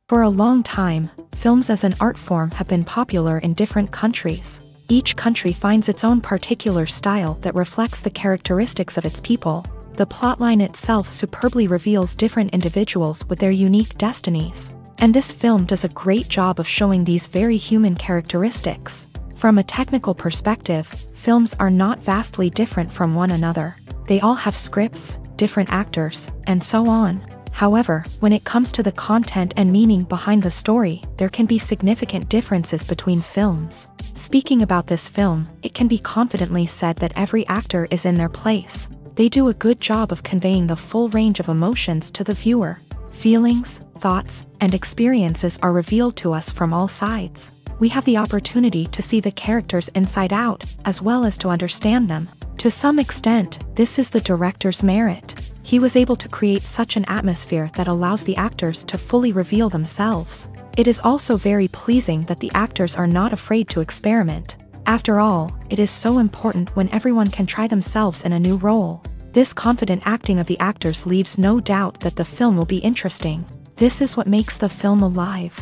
For a long time, films as an art form have been popular in different countries. Each country finds its own particular style that reflects the characteristics of its people. The plotline itself superbly reveals different individuals with their unique destinies. And this film does a great job of showing these very human characteristics. From a technical perspective, films are not vastly different from one another. They all have scripts, different actors, and so on. However, when it comes to the content and meaning behind the story, there can be significant differences between films. Speaking about this film, it can be confidently said that every actor is in their place. They do a good job of conveying the full range of emotions to the viewer. Feelings, thoughts, and experiences are revealed to us from all sides. We have the opportunity to see the characters inside out, as well as to understand them. To some extent, this is the director's merit. He was able to create such an atmosphere that allows the actors to fully reveal themselves. It is also very pleasing that the actors are not afraid to experiment. After all, it is so important when everyone can try themselves in a new role. This confident acting of the actors leaves no doubt that the film will be interesting. This is what makes the film alive.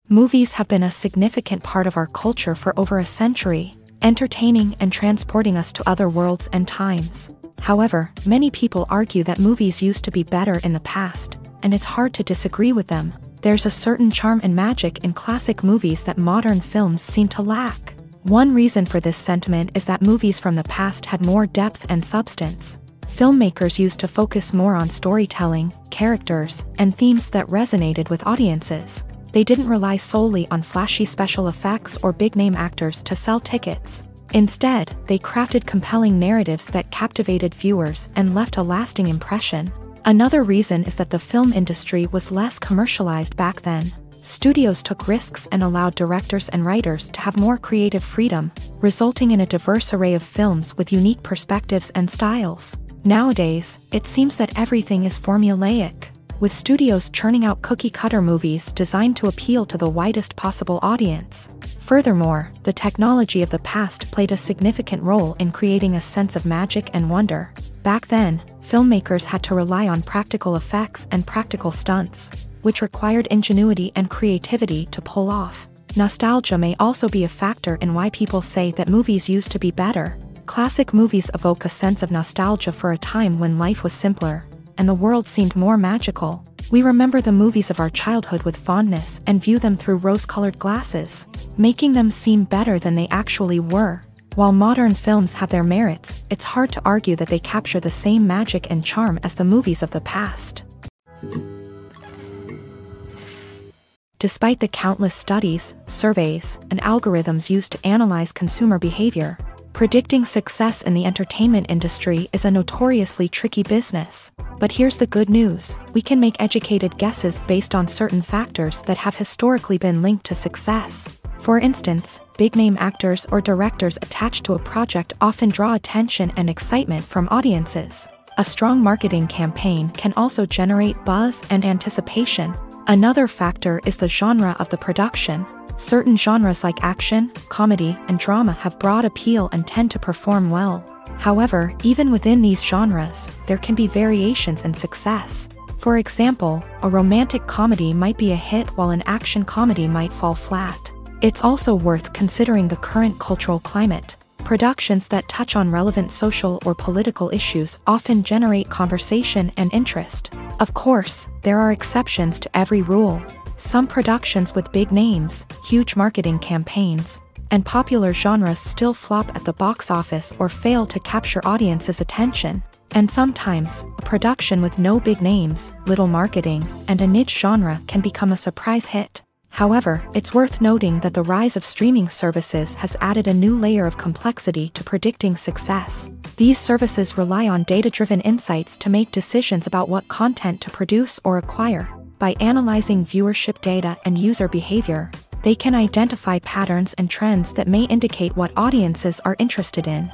Movies have been a significant part of our culture for over a century, entertaining and transporting us to other worlds and times. However, many people argue that movies used to be better in the past, and it's hard to disagree with them. There's a certain charm and magic in classic movies that modern films seem to lack. One reason for this sentiment is that movies from the past had more depth and substance. Filmmakers used to focus more on storytelling, characters, and themes that resonated with audiences. They didn't rely solely on flashy special effects or big-name actors to sell tickets. Instead, they crafted compelling narratives that captivated viewers and left a lasting impression. Another reason is that the film industry was less commercialized back then. Studios took risks and allowed directors and writers to have more creative freedom, resulting in a diverse array of films with unique perspectives and styles. Nowadays, it seems that everything is formulaic, with studios churning out cookie-cutter movies designed to appeal to the widest possible audience. Furthermore, the technology of the past played a significant role in creating a sense of magic and wonder. Back then, filmmakers had to rely on practical effects and practical stunts, which required ingenuity and creativity to pull off. Nostalgia may also be a factor in why people say that movies used to be better. Classic movies evoke a sense of nostalgia for a time when life was simpler, and the world seemed more magical. We remember the movies of our childhood with fondness and view them through rose-colored glasses, making them seem better than they actually were. While modern films have their merits, it's hard to argue that they capture the same magic and charm as the movies of the past. Despite the countless studies, surveys, and algorithms used to analyze consumer behavior, predicting success in the entertainment industry is a notoriously tricky business. But here's the good news: we can make educated guesses based on certain factors that have historically been linked to success. For instance, big-name actors or directors attached to a project often draw attention and excitement from audiences. A strong marketing campaign can also generate buzz and anticipation. Another factor is the genre of the production. Certain genres like action, comedy, and drama have broad appeal and tend to perform well. However, even within these genres, there can be variations in success. For example, a romantic comedy might be a hit while an action comedy might fall flat. It's also worth considering the current cultural climate. Productions that touch on relevant social or political issues often generate conversation and interest. Of course, there are exceptions to every rule. Some productions with big names, huge marketing campaigns, and popular genres still flop at the box office or fail to capture audiences' attention. And sometimes, a production with no big names, little marketing, and a niche genre can become a surprise hit. However, it's worth noting that the rise of streaming services has added a new layer of complexity to predicting success. These services rely on data-driven insights to make decisions about what content to produce or acquire. By analyzing viewership data and user behavior, they can identify patterns and trends that may indicate what audiences are interested in.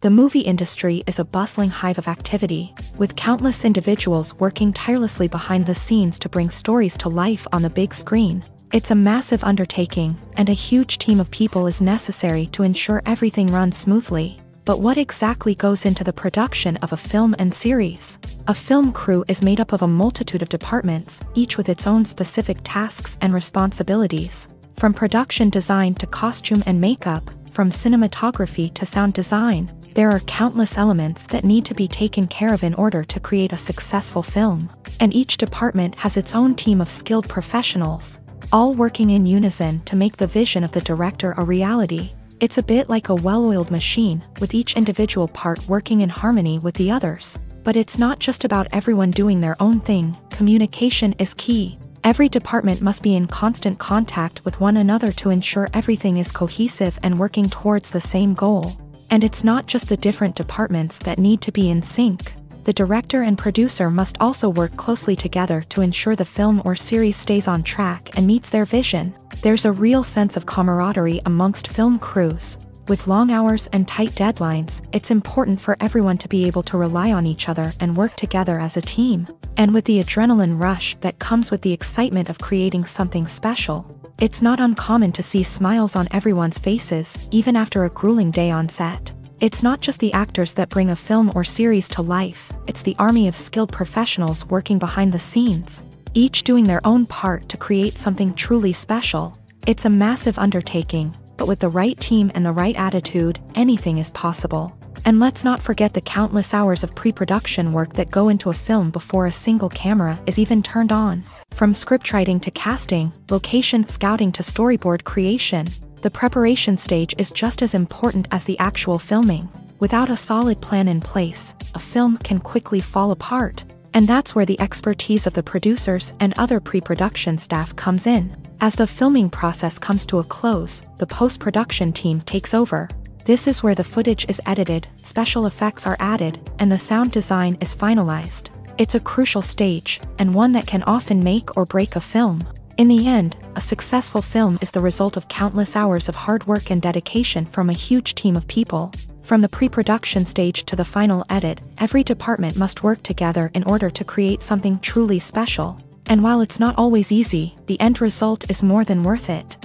The movie industry is a bustling hive of activity, with countless individuals working tirelessly behind the scenes to bring stories to life on the big screen. It's a massive undertaking, and a huge team of people is necessary to ensure everything runs smoothly. But what exactly goes into the production of a film and series? A film crew is made up of a multitude of departments, each with its own specific tasks and responsibilities. From production design to costume and makeup, from cinematography to sound design, there are countless elements that need to be taken care of in order to create a successful film. And each department has its own team of skilled professionals, all working in unison to make the vision of the director a reality. It's a bit like a well-oiled machine, with each individual part working in harmony with the others. But it's not just about everyone doing their own thing. Communication is key. Every department must be in constant contact with one another to ensure everything is cohesive and working towards the same goal. And it's not just the different departments that need to be in sync. The director and producer must also work closely together to ensure the film or series stays on track and meets their vision. There's a real sense of camaraderie amongst film crews. With long hours and tight deadlines, it's important for everyone to be able to rely on each other and work together as a team. And with the adrenaline rush that comes with the excitement of creating something special, it's not uncommon to see smiles on everyone's faces, even after a grueling day on set. It's not just the actors that bring a film or series to life, it's the army of skilled professionals working behind the scenes, each doing their own part to create something truly special. It's a massive undertaking, but with the right team and the right attitude, anything is possible. And let's not forget the countless hours of pre-production work that go into a film before a single camera is even turned on. From scriptwriting to casting, location scouting to storyboard creation, the preparation stage is just as important as the actual filming. Without a solid plan in place, a film can quickly fall apart. And that's where the expertise of the producers and other pre-production staff comes in. As the filming process comes to a close, the post-production team takes over. This is where the footage is edited, special effects are added, and the sound design is finalized. It's a crucial stage, and one that can often make or break a film. In the end, a successful film is the result of countless hours of hard work and dedication from a huge team of people. From the pre-production stage to the final edit, every department must work together in order to create something truly special. And while it's not always easy, the end result is more than worth it.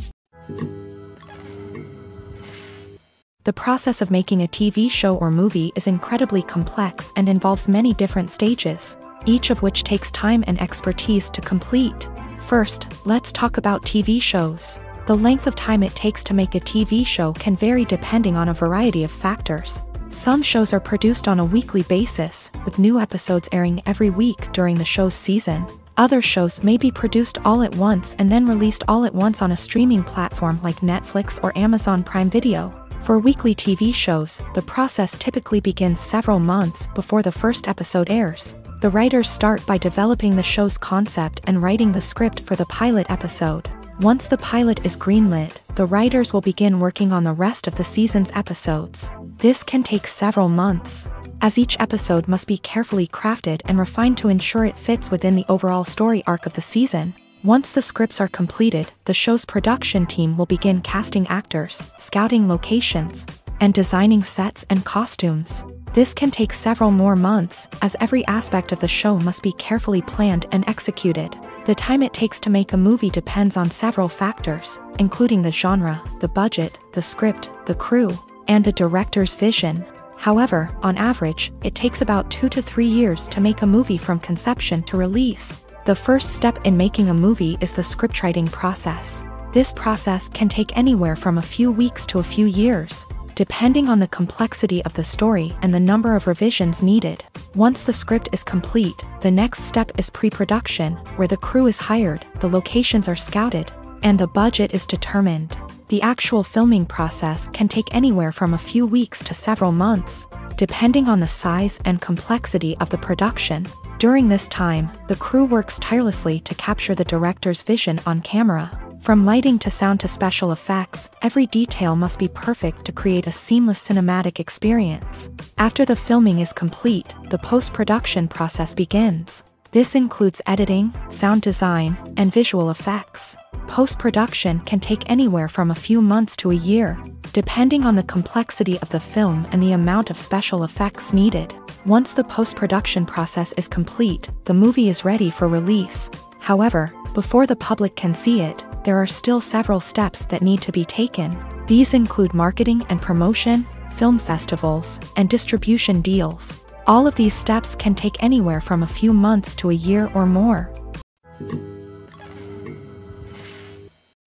The process of making a TV show or movie is incredibly complex and involves many different stages, each of which takes time and expertise to complete. First, let's talk about TV shows. The length of time it takes to make a TV show can vary depending on a variety of factors. Some shows are produced on a weekly basis, with new episodes airing every week during the show's season. Other shows may be produced all at once and then released all at once on a streaming platform like Netflix or Amazon Prime Video. For weekly TV shows, the process typically begins several months before the first episode airs. The writers start by developing the show's concept and writing the script for the pilot episode. Once the pilot is greenlit, the writers will begin working on the rest of the season's episodes. This can take several months, as each episode must be carefully crafted and refined to ensure it fits within the overall story arc of the season. Once the scripts are completed, the show's production team will begin casting actors, scouting locations, and designing sets and costumes. This can take several more months, as every aspect of the show must be carefully planned and executed. The time it takes to make a movie depends on several factors, including the genre, the budget, the script, the crew, and the director's vision. However, on average, it takes about 2 to 3 years to make a movie from conception to release. The first step in making a movie is the scriptwriting process. This process can take anywhere from a few weeks to a few years. depending on the complexity of the story and the number of revisions needed. Once the script is complete, the next step is pre-production, where the crew is hired, the locations are scouted, and the budget is determined. The actual filming process can take anywhere from a few weeks to several months, depending on the size and complexity of the production. During this time, the crew works tirelessly to capture the director's vision on camera. From lighting to sound to special effects, every detail must be perfect to create a seamless cinematic experience. After the filming is complete, the post-production process begins. This includes editing, sound design, and visual effects. Post-production can take anywhere from a few months to a year, depending on the complexity of the film and the amount of special effects needed. Once the post-production process is complete, the movie is ready for release. However, before the public can see it, there are still several steps that need to be taken. These include marketing and promotion, film festivals, and distribution deals. All of these steps can take anywhere from a few months to a year or more.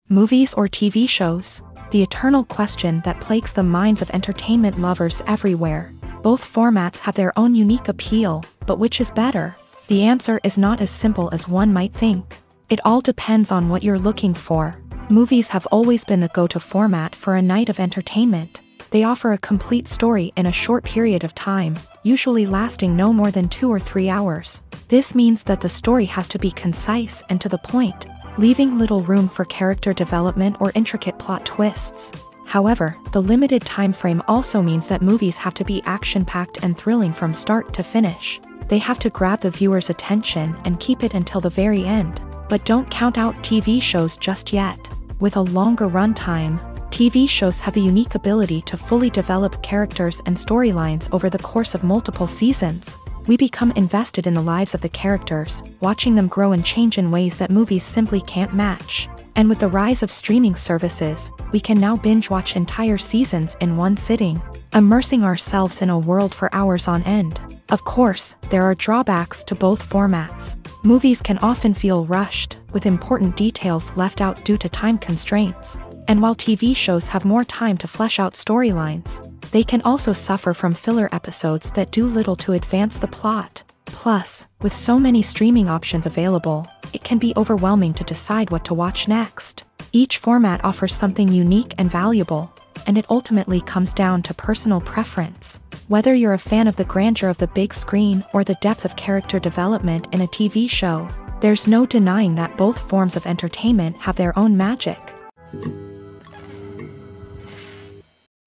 Movies or TV shows? The eternal question that plagues the minds of entertainment lovers everywhere. Both formats have their own unique appeal, but which is better? The answer is not as simple as one might think. It all depends on what you're looking for. Movies have always been the go-to format for a night of entertainment. They offer a complete story in a short period of time, usually lasting no more than 2 or 3 hours. This means that the story has to be concise and to the point, leaving little room for character development or intricate plot twists. However, the limited time frame also means that movies have to be action-packed and thrilling from start to finish. They have to grab the viewer's attention and keep it until the very end. But don't count out TV shows just yet. With a longer runtime, TV shows have the unique ability to fully develop characters and storylines over the course of multiple seasons. We become invested in the lives of the characters, watching them grow and change in ways that movies simply can't match. And with the rise of streaming services, we can now binge-watch entire seasons in one sitting, immersing ourselves in a world for hours on end. Of course, there are drawbacks to both formats. Movies can often feel rushed, with important details left out due to time constraints. And while TV shows have more time to flesh out storylines, they can also suffer from filler episodes that do little to advance the plot. Plus, with so many streaming options available, it can be overwhelming to decide what to watch next. Each format offers something unique and valuable, and it ultimately comes down to personal preference. Whether you're a fan of the grandeur of the big screen or the depth of character development in a TV show, there's no denying that both forms of entertainment have their own magic.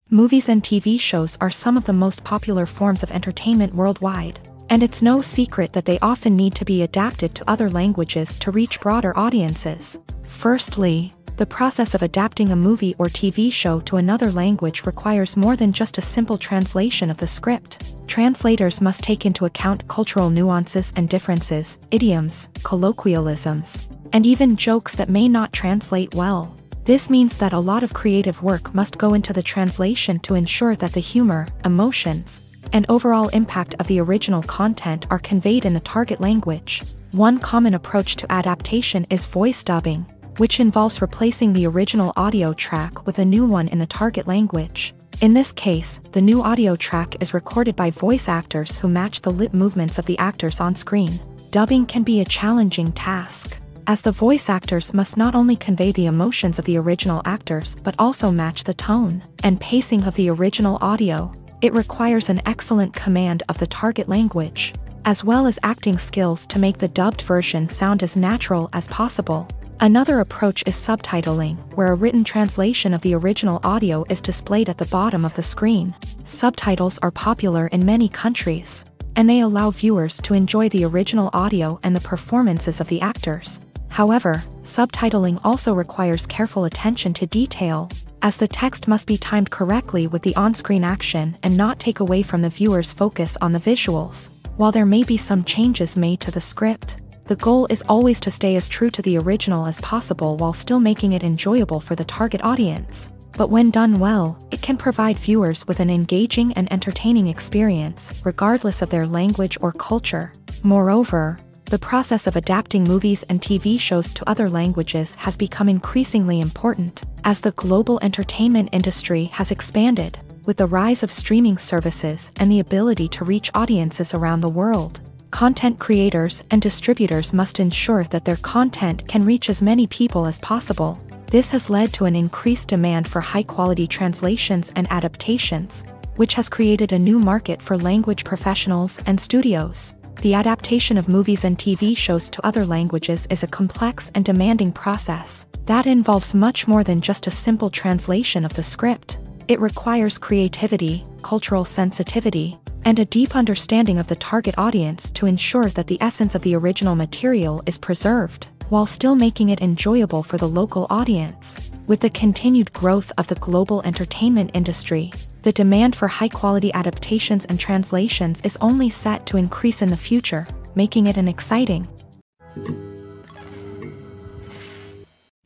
Movies and TV shows are some of the most popular forms of entertainment worldwide, and it's no secret that they often need to be adapted to other languages to reach broader audiences. Firstly, the process of adapting a movie or TV show to another language requires more than just a simple translation of the script. Translators must take into account cultural nuances and differences, idioms, colloquialisms, and even jokes that may not translate well. This means that a lot of creative work must go into the translation to ensure that the humor, emotions, and overall impact of the original content are conveyed in the target language. One common approach to adaptation is voice dubbing, which involves replacing the original audio track with a new one in the target language. In this case, the new audio track is recorded by voice actors who match the lip movements of the actors on screen. Dubbing can be a challenging task, as the voice actors must not only convey the emotions of the original actors but also match the tone and pacing of the original audio. It requires an excellent command of the target language, as well as acting skills to make the dubbed version sound as natural as possible. Another approach is subtitling, where a written translation of the original audio is displayed at the bottom of the screen. Subtitles are popular in many countries, and they allow viewers to enjoy the original audio and the performances of the actors. However, subtitling also requires careful attention to detail, as the text must be timed correctly with the on-screen action and not take away from the viewer's focus on the visuals. While there may be some changes made to the script, the goal is always to stay as true to the original as possible while still making it enjoyable for the target audience. But when done well, it can provide viewers with an engaging and entertaining experience, regardless of their language or culture. Moreover, the process of adapting movies and TV shows to other languages has become increasingly important, as the global entertainment industry has expanded. With the rise of streaming services and the ability to reach audiences around the world, content creators and distributors must ensure that their content can reach as many people as possible. This has led to an increased demand for high-quality translations and adaptations, which has created a new market for language professionals and studios. The adaptation of movies and TV shows to other languages is a complex and demanding process that involves much more than just a simple translation of the script. It requires creativity, cultural sensitivity, and a deep understanding of the target audience to ensure that the essence of the original material is preserved, while still making it enjoyable for the local audience. With the continued growth of the global entertainment industry, the demand for high-quality adaptations and translations is only set to increase in the future, making it an exciting.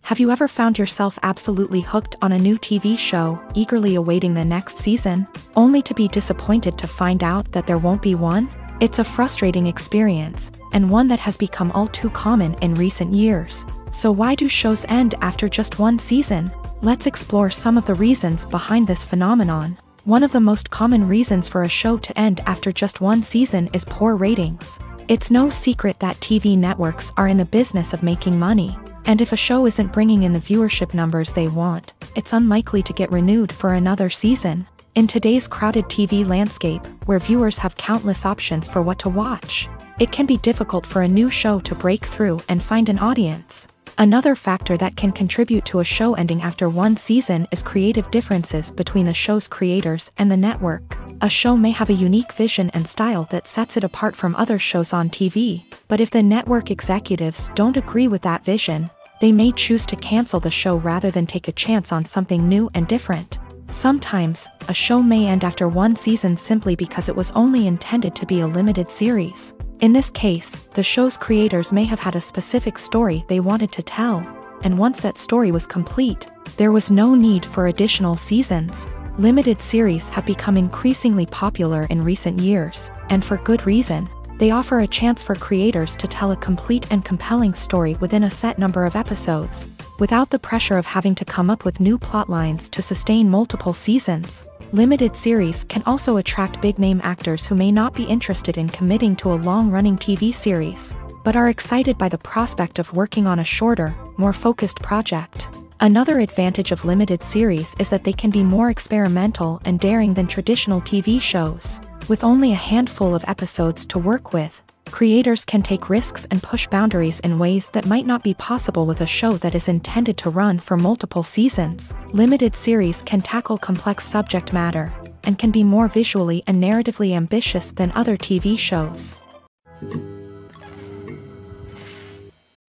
Have you ever found yourself absolutely hooked on a new TV show, eagerly awaiting the next season, only to be disappointed to find out that there won't be one? It's a frustrating experience, and one that has become all too common in recent years. So why do shows end after just one season? Let's explore some of the reasons behind this phenomenon. One of the most common reasons for a show to end after just one season is poor ratings. It's no secret that TV networks are in the business of making money, and if a show isn't bringing in the viewership numbers they want, it's unlikely to get renewed for another season. In today's crowded TV landscape, where viewers have countless options for what to watch, it can be difficult for a new show to break through and find an audience. Another factor that can contribute to a show ending after one season is creative differences between the show's creators and the network. A show may have a unique vision and style that sets it apart from other shows on TV, but if the network executives don't agree with that vision, they may choose to cancel the show rather than take a chance on something new and different. Sometimes, a show may end after one season simply because it was only intended to be a limited series. In this case, the show's creators may have had a specific story they wanted to tell, and once that story was complete, there was no need for additional seasons. Limited series have become increasingly popular in recent years, and for good reason. They offer a chance for creators to tell a complete and compelling story within a set number of episodes, without the pressure of having to come up with new plotlines to sustain multiple seasons. Limited series can also attract big-name actors who may not be interested in committing to a long-running TV series, but are excited by the prospect of working on a shorter, more focused project. Another advantage of limited series is that they can be more experimental and daring than traditional TV shows. With only a handful of episodes to work with, creators can take risks and push boundaries in ways that might not be possible with a show that is intended to run for multiple seasons. Limited series can tackle complex subject matter, and can be more visually and narratively ambitious than other TV shows.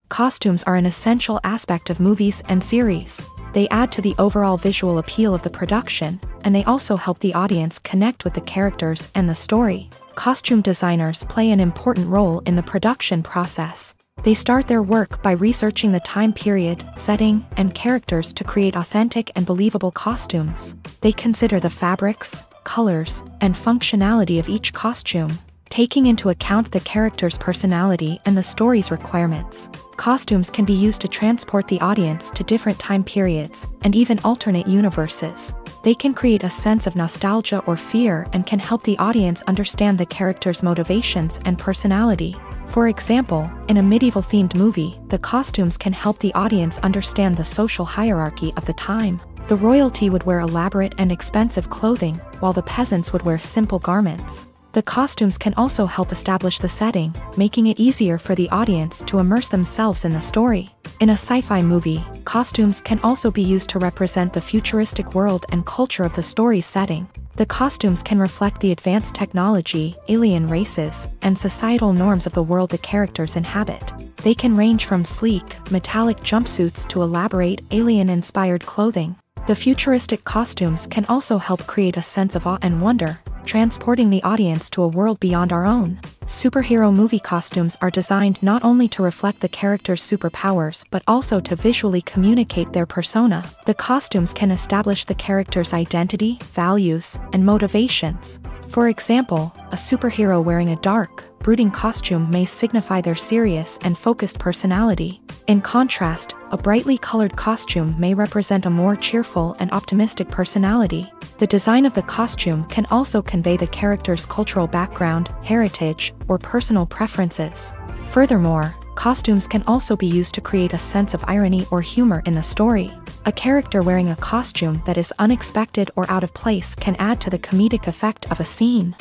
Costumes are an essential aspect of movies and series. They add to the overall visual appeal of the production, and they also help the audience connect with the characters and the story. Costume designers play an important role in the production process. They start their work by researching the time period, setting, and characters to create authentic and believable costumes. They consider the fabrics, colors, and functionality of each costume, taking into account the character's personality and the story's requirements. Costumes can be used to transport the audience to different time periods, and even alternate universes. They can create a sense of nostalgia or fear and can help the audience understand the character's motivations and personality. For example, in a medieval-themed movie, the costumes can help the audience understand the social hierarchy of the time. The royalty would wear elaborate and expensive clothing, while the peasants would wear simple garments. The costumes can also help establish the setting, making it easier for the audience to immerse themselves in the story. In a sci-fi movie, costumes can also be used to represent the futuristic world and culture of the story's setting. The costumes can reflect the advanced technology, alien races, and societal norms of the world the characters inhabit. They can range from sleek, metallic jumpsuits to elaborate, alien-inspired clothing. The futuristic costumes can also help create a sense of awe and wonder, transporting the audience to a world beyond our own. Superhero movie costumes are designed not only to reflect the character's superpowers but also to visually communicate their persona. The costumes can establish the character's identity, values, and motivations. For example, a superhero wearing a dark, brooding costume may signify their serious and focused personality. In contrast, a brightly colored costume may represent a more cheerful and optimistic personality. The design of the costume can also convey the character's cultural background, heritage, or personal preferences. Furthermore, costumes can also be used to create a sense of irony or humor in the story. A character wearing a costume that is unexpected or out of place can add to the comedic effect of a scene.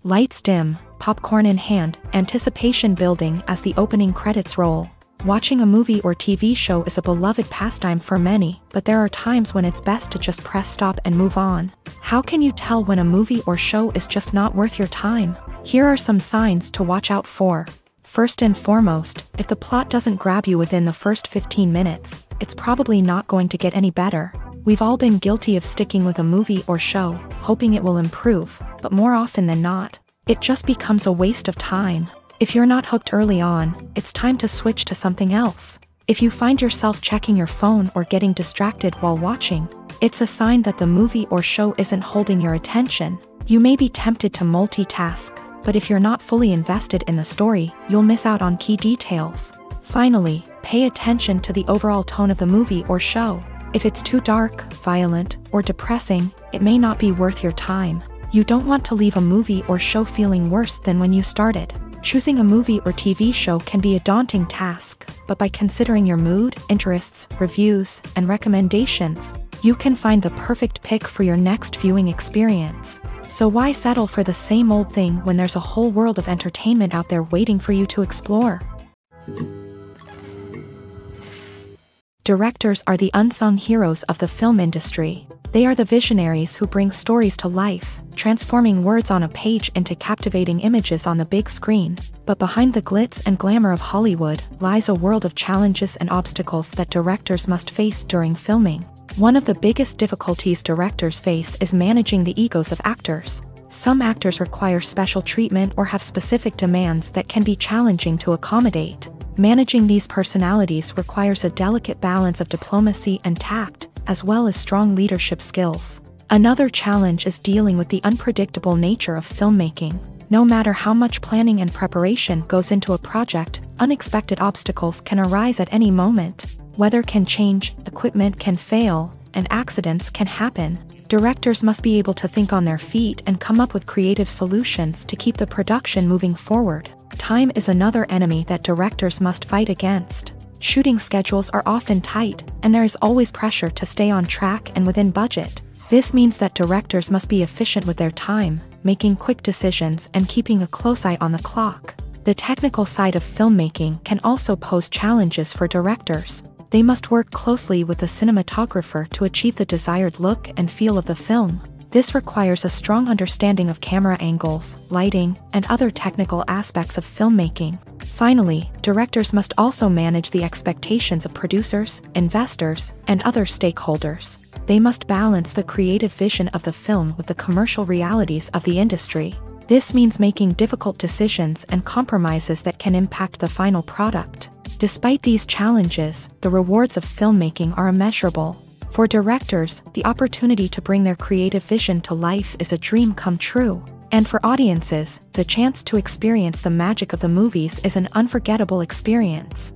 Lights dim, popcorn in hand, anticipation building as the opening credits roll. Watching a movie or TV show is a beloved pastime for many, but there are times when it's best to just press stop and move on. How can you tell when a movie or show is just not worth your time? Here are some signs to watch out for. First and foremost, if the plot doesn't grab you within the first 15 minutes, it's probably not going to get any better. We've all been guilty of sticking with a movie or show, hoping it will improve, but more often than not, it just becomes a waste of time. If you're not hooked early on, it's time to switch to something else. If you find yourself checking your phone or getting distracted while watching, it's a sign that the movie or show isn't holding your attention. You may be tempted to multitask, but if you're not fully invested in the story, you'll miss out on key details. Finally, pay attention to the overall tone of the movie or show. If it's too dark, violent, or depressing, it may not be worth your time. You don't want to leave a movie or show feeling worse than when you started. Choosing a movie or TV show can be a daunting task, but by considering your mood, interests, reviews, and recommendations, you can find the perfect pick for your next viewing experience. So why settle for the same old thing when there's a whole world of entertainment out there waiting for you to explore? Directors are the unsung heroes of the film industry. They are the visionaries who bring stories to life, transforming words on a page into captivating images on the big screen. But behind the glitz and glamour of Hollywood lies a world of challenges and obstacles that directors must face during filming. One of the biggest difficulties directors face is managing the egos of actors. Some actors require special treatment or have specific demands that can be challenging to accommodate. Managing these personalities requires a delicate balance of diplomacy and tact, as well as strong leadership skills. Another challenge is dealing with the unpredictable nature of filmmaking. No matter how much planning and preparation goes into a project, unexpected obstacles can arise at any moment. Weather can change, equipment can fail, and accidents can happen. Directors must be able to think on their feet and come up with creative solutions to keep the production moving forward. Time is another enemy that directors must fight against. Shooting schedules are often tight, and there is always pressure to stay on track and within budget. This means that directors must be efficient with their time, making quick decisions and keeping a close eye on the clock. The technical side of filmmaking can also pose challenges for directors. They must work closely with the cinematographer to achieve the desired look and feel of the film. This requires a strong understanding of camera angles, lighting, and other technical aspects of filmmaking. Finally, directors must also manage the expectations of producers, investors, and other stakeholders. They must balance the creative vision of the film with the commercial realities of the industry. This means making difficult decisions and compromises that can impact the final product. Despite these challenges, the rewards of filmmaking are immeasurable. For directors, the opportunity to bring their creative vision to life is a dream come true. And for audiences, the chance to experience the magic of the movies is an unforgettable experience.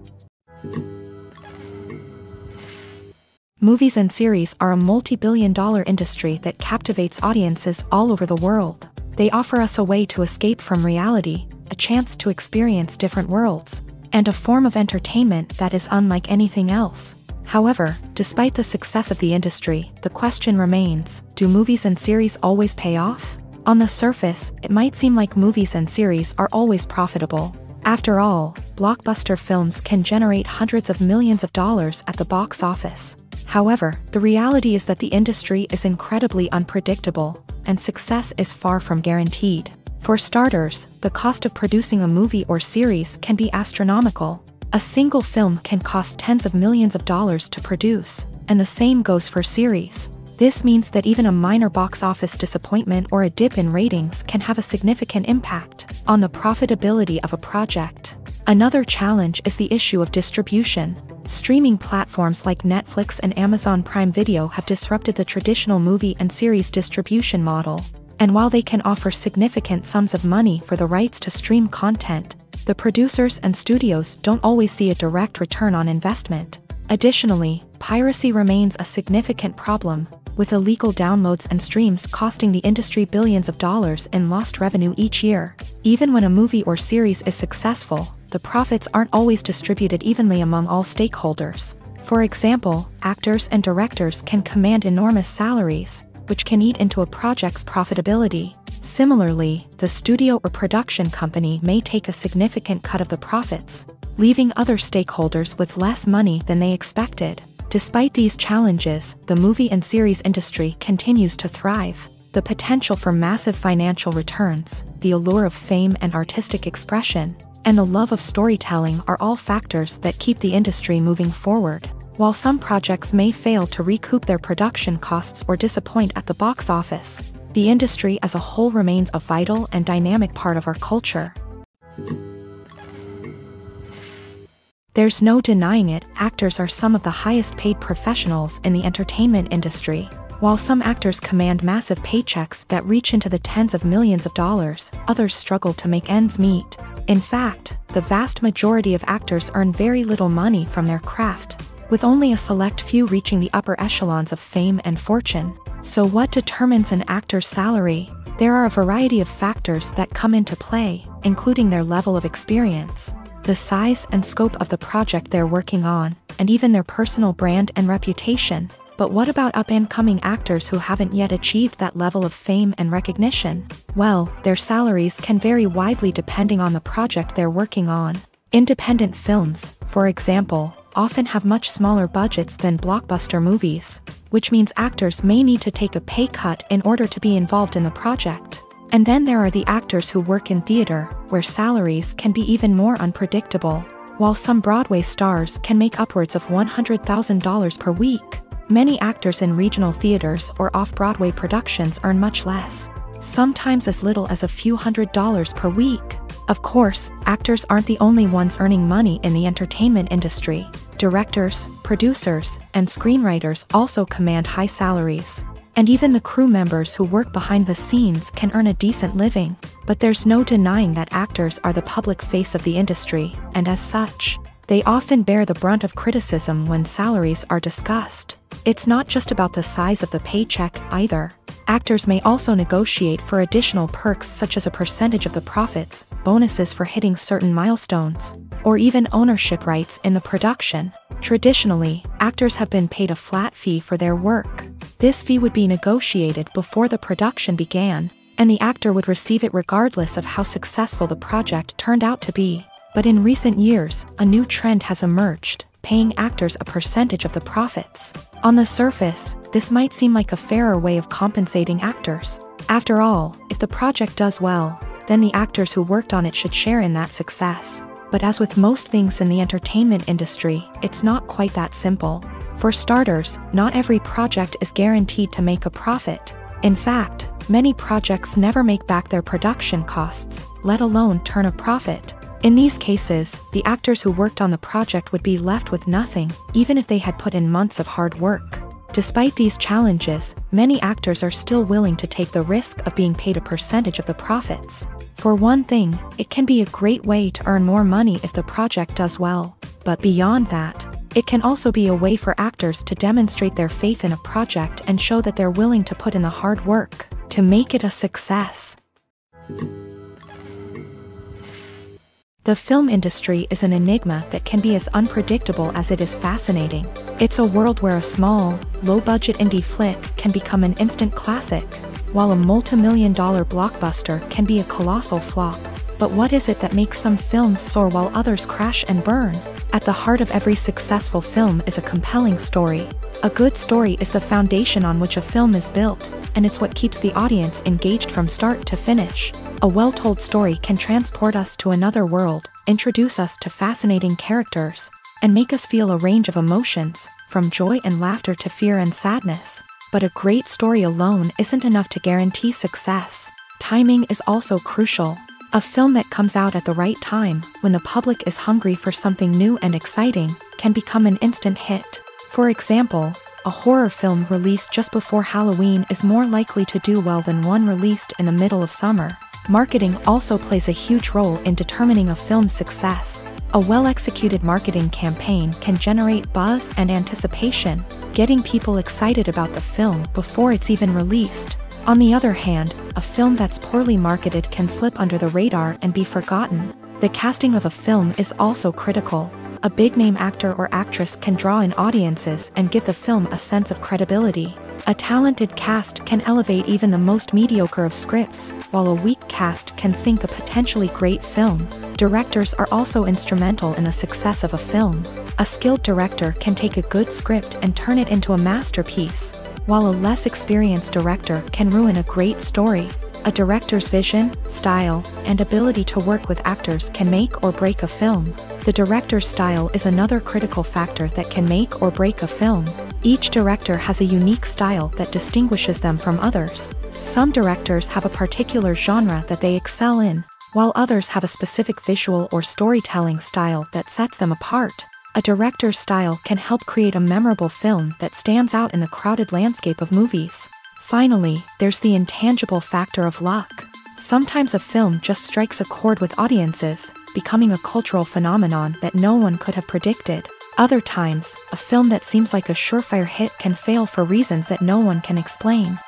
Movies and series are a multi-billion-dollar industry that captivates audiences all over the world. They offer us a way to escape from reality, a chance to experience different worlds, and a form of entertainment that is unlike anything else. However, despite the success of the industry, the question remains, do movies and series always pay off? On the surface, it might seem like movies and series are always profitable. After all, blockbuster films can generate hundreds of millions of dollars at the box office. However, the reality is that the industry is incredibly unpredictable, and success is far from guaranteed. For starters, the cost of producing a movie or series can be astronomical. A single film can cost tens of millions of dollars to produce, and the same goes for series. This means that even a minor box office disappointment or a dip in ratings can have a significant impact on the profitability of a project. Another challenge is the issue of distribution. Streaming platforms like Netflix and Amazon Prime Video have disrupted the traditional movie and series distribution model. And while they can offer significant sums of money for the rights to stream content, the producers and studios don't always see a direct return on investment. Additionally, piracy remains a significant problem, with illegal downloads and streams costing the industry billions of dollars in lost revenue each year. Even when a movie or series is successful, the profits aren't always distributed evenly among all stakeholders. For example, actors and directors can command enormous salaries, which can eat into a project's profitability. Similarly, the studio or production company may take a significant cut of the profits, leaving other stakeholders with less money than they expected. Despite these challenges, the movie and series industry continues to thrive. The potential for massive financial returns, the allure of fame and artistic expression, and the love of storytelling are all factors that keep the industry moving forward. While some projects may fail to recoup their production costs or disappoint at the box office, the industry as a whole remains a vital and dynamic part of our culture. There's no denying it, actors are some of the highest paid professionals in the entertainment industry. While some actors command massive paychecks that reach into the tens of millions of dollars, others struggle to make ends meet. In fact, the vast majority of actors earn very little money from their craft, with only a select few reaching the upper echelons of fame and fortune. So what determines an actor's salary? There are a variety of factors that come into play, including their level of experience, the size and scope of the project they're working on, and even their personal brand and reputation. But what about up-and-coming actors who haven't yet achieved that level of fame and recognition? Well, their salaries can vary widely depending on the project they're working on. Independent films, for example, often have much smaller budgets than blockbuster movies, which means actors may need to take a pay cut in order to be involved in the project. And then there are the actors who work in theater, where salaries can be even more unpredictable. While some Broadway stars can make upwards of $100,000 per week, many actors in regional theaters or off-Broadway productions earn much less, sometimes as little as a few $100s per week. Of course, actors aren't the only ones earning money in the entertainment industry. Directors, producers, and screenwriters also command high salaries. And even the crew members who work behind the scenes can earn a decent living. But there's no denying that actors are the public face of the industry, and as such, they often bear the brunt of criticism when salaries are discussed. It's not just about the size of the paycheck, either. Actors may also negotiate for additional perks such as a percentage of the profits, bonuses for hitting certain milestones, or even ownership rights in the production. Traditionally, actors have been paid a flat fee for their work. This fee would be negotiated before the production began, and the actor would receive it regardless of how successful the project turned out to be. But in recent years, a new trend has emerged, paying actors a percentage of the profits. On the surface, this might seem like a fairer way of compensating actors. After all, if the project does well, then the actors who worked on it should share in that success. But as with most things in the entertainment industry, it's not quite that simple. For starters, not every project is guaranteed to make a profit. In fact, many projects never make back their production costs, let alone turn a profit. In these cases, the actors who worked on the project would be left with nothing, even if they had put in months of hard work. Despite these challenges, many actors are still willing to take the risk of being paid a percentage of the profits. For one thing, it can be a great way to earn more money if the project does well. But beyond that, it can also be a way for actors to demonstrate their faith in a project and show that they're willing to put in the hard work to make it a success. The film industry is an enigma that can be as unpredictable as it is fascinating. It's a world where a small, low-budget indie flick can become an instant classic, while a multi-million-dollar blockbuster can be a colossal flop. But what is it that makes some films soar while others crash and burn? At the heart of every successful film is a compelling story. A good story is the foundation on which a film is built, and it's what keeps the audience engaged from start to finish. A well-told story can transport us to another world, introduce us to fascinating characters, and make us feel a range of emotions, from joy and laughter to fear and sadness. But a great story alone isn't enough to guarantee success. Timing is also crucial. A film that comes out at the right time, when the public is hungry for something new and exciting, can become an instant hit. For example, a horror film released just before Halloween is more likely to do well than one released in the middle of summer. Marketing also plays a huge role in determining a film's success. A well-executed marketing campaign can generate buzz and anticipation, getting people excited about the film before it's even released. On the other hand, a film that's poorly marketed can slip under the radar and be forgotten. The casting of a film is also critical. A big-name actor or actress can draw in audiences and give the film a sense of credibility. A talented cast can elevate even the most mediocre of scripts, while a weak cast can sink a potentially great film. Directors are also instrumental in the success of a film. A skilled director can take a good script and turn it into a masterpiece, while a less experienced director can ruin a great story. A director's vision, style, and ability to work with actors can make or break a film. The director's style is another critical factor that can make or break a film. Each director has a unique style that distinguishes them from others. Some directors have a particular genre that they excel in, while others have a specific visual or storytelling style that sets them apart. A director's style can help create a memorable film that stands out in the crowded landscape of movies. Finally, there's the intangible factor of luck. Sometimes a film just strikes a chord with audiences, becoming a cultural phenomenon that no one could have predicted. Other times, a film that seems like a surefire hit can fail for reasons that no one can explain.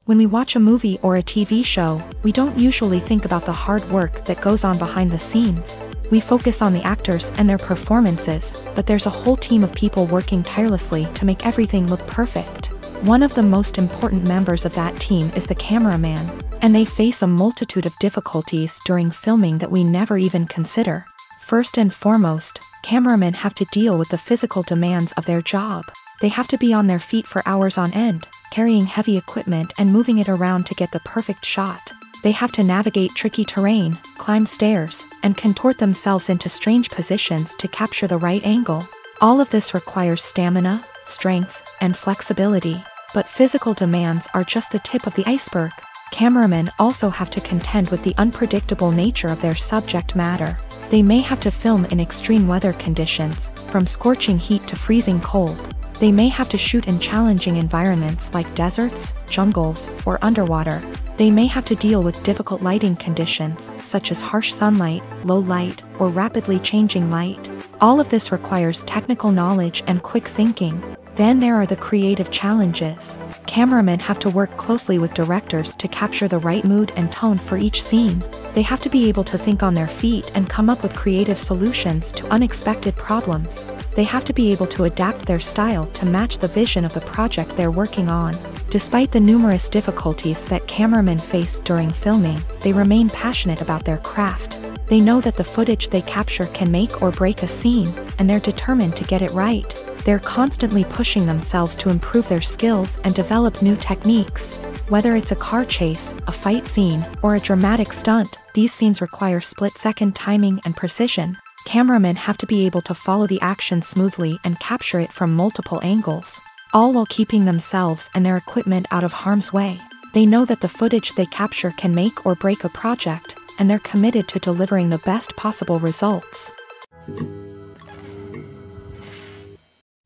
When we watch a movie or a TV show, we don't usually think about the hard work that goes on behind the scenes. We focus on the actors and their performances, but there's a whole team of people working tirelessly to make everything look perfect. One of the most important members of that team is the cameraman, and they face a multitude of difficulties during filming that we never even consider. First and foremost, cameramen have to deal with the physical demands of their job. They have to be on their feet for hours on end, carrying heavy equipment and moving it around to get the perfect shot. They have to navigate tricky terrain, climb stairs, and contort themselves into strange positions to capture the right angle. All of this requires stamina, strength, and flexibility. But physical demands are just the tip of the iceberg. Cameramen also have to contend with the unpredictable nature of their subject matter. They may have to film in extreme weather conditions, from scorching heat to freezing cold. They may have to shoot in challenging environments like deserts, jungles, or underwater. They may have to deal with difficult lighting conditions, such as harsh sunlight, low light, or rapidly changing light. All of this requires technical knowledge and quick thinking. Then there are the creative challenges. Cameramen have to work closely with directors to capture the right mood and tone for each scene. They have to be able to think on their feet and come up with creative solutions to unexpected problems. They have to be able to adapt their style to match the vision of the project they're working on. Despite the numerous difficulties that cameramen face during filming, they remain passionate about their craft. They know that the footage they capture can make or break a scene, and they're determined to get it right. They're constantly pushing themselves to improve their skills and develop new techniques. Whether it's a car chase, a fight scene, or a dramatic stunt, these scenes require split-second timing and precision. Cameramen have to be able to follow the action smoothly and capture it from multiple angles, all while keeping themselves and their equipment out of harm's way. They know that the footage they capture can make or break a project, and they're committed to delivering the best possible results.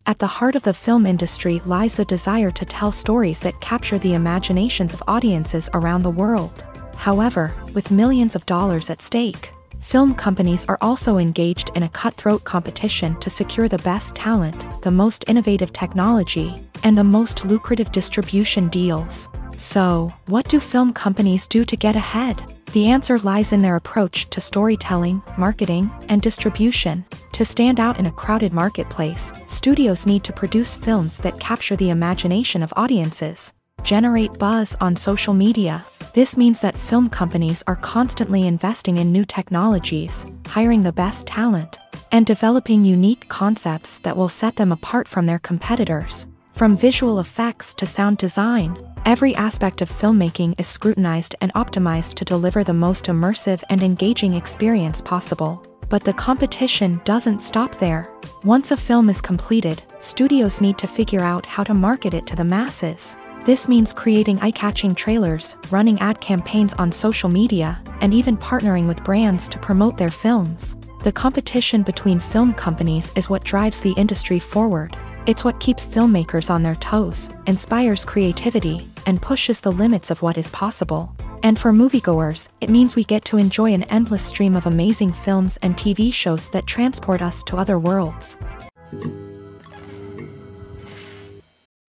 At the heart of the film industry lies the desire to tell stories that capture the imaginations of audiences around the world. However, with millions of dollars at stake, film companies are also engaged in a cutthroat competition to secure the best talent, the most innovative technology, and the most lucrative distribution deals. So, what do film companies do to get ahead? The answer lies in their approach to storytelling, marketing, and distribution. To stand out in a crowded marketplace, studios need to produce films that capture the imagination of audiences, generate buzz on social media. This means that film companies are constantly investing in new technologies, hiring the best talent, and developing unique concepts that will set them apart from their competitors. From visual effects to sound design, every aspect of filmmaking is scrutinized and optimized to deliver the most immersive and engaging experience possible. But the competition doesn't stop there. Once a film is completed, studios need to figure out how to market it to the masses. This means creating eye-catching trailers, running ad campaigns on social media, and even partnering with brands to promote their films. The competition between film companies is what drives the industry forward. It's what keeps filmmakers on their toes, inspires creativity, and pushes the limits of what is possible. And for moviegoers, it means we get to enjoy an endless stream of amazing films and TV shows that transport us to other worlds.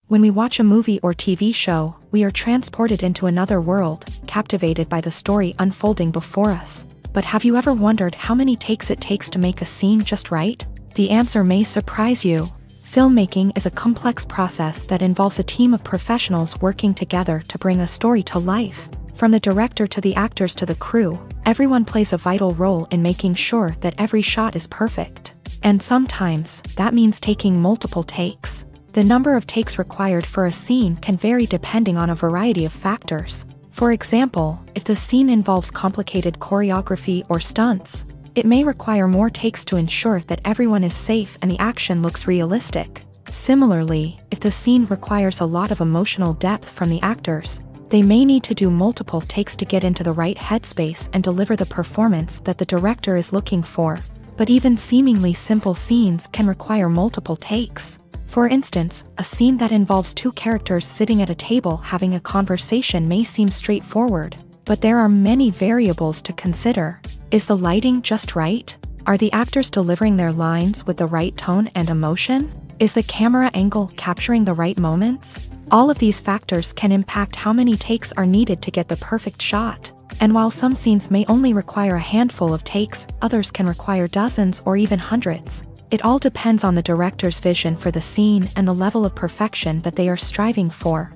When we watch a movie or TV show, we are transported into another world, captivated by the story unfolding before us. But have you ever wondered how many takes it takes to make a scene just right? The answer may surprise you. Filmmaking is a complex process that involves a team of professionals working together to bring a story to life. From the director to the actors to the crew, everyone plays a vital role in making sure that every shot is perfect. And sometimes, that means taking multiple takes. The number of takes required for a scene can vary depending on a variety of factors. For example, if the scene involves complicated choreography or stunts, it may require more takes to ensure that everyone is safe and the action looks realistic. Similarly, if the scene requires a lot of emotional depth from the actors, they may need to do multiple takes to get into the right headspace and deliver the performance that the director is looking for. But even seemingly simple scenes can require multiple takes. For instance, a scene that involves two characters sitting at a table having a conversation may seem straightforward, but there are many variables to consider. Is the lighting just right? Are the actors delivering their lines with the right tone and emotion? Is the camera angle capturing the right moments? All of these factors can impact how many takes are needed to get the perfect shot. And while some scenes may only require a handful of takes, others can require dozens or even hundreds. It all depends on the director's vision for the scene and the level of perfection that they are striving for.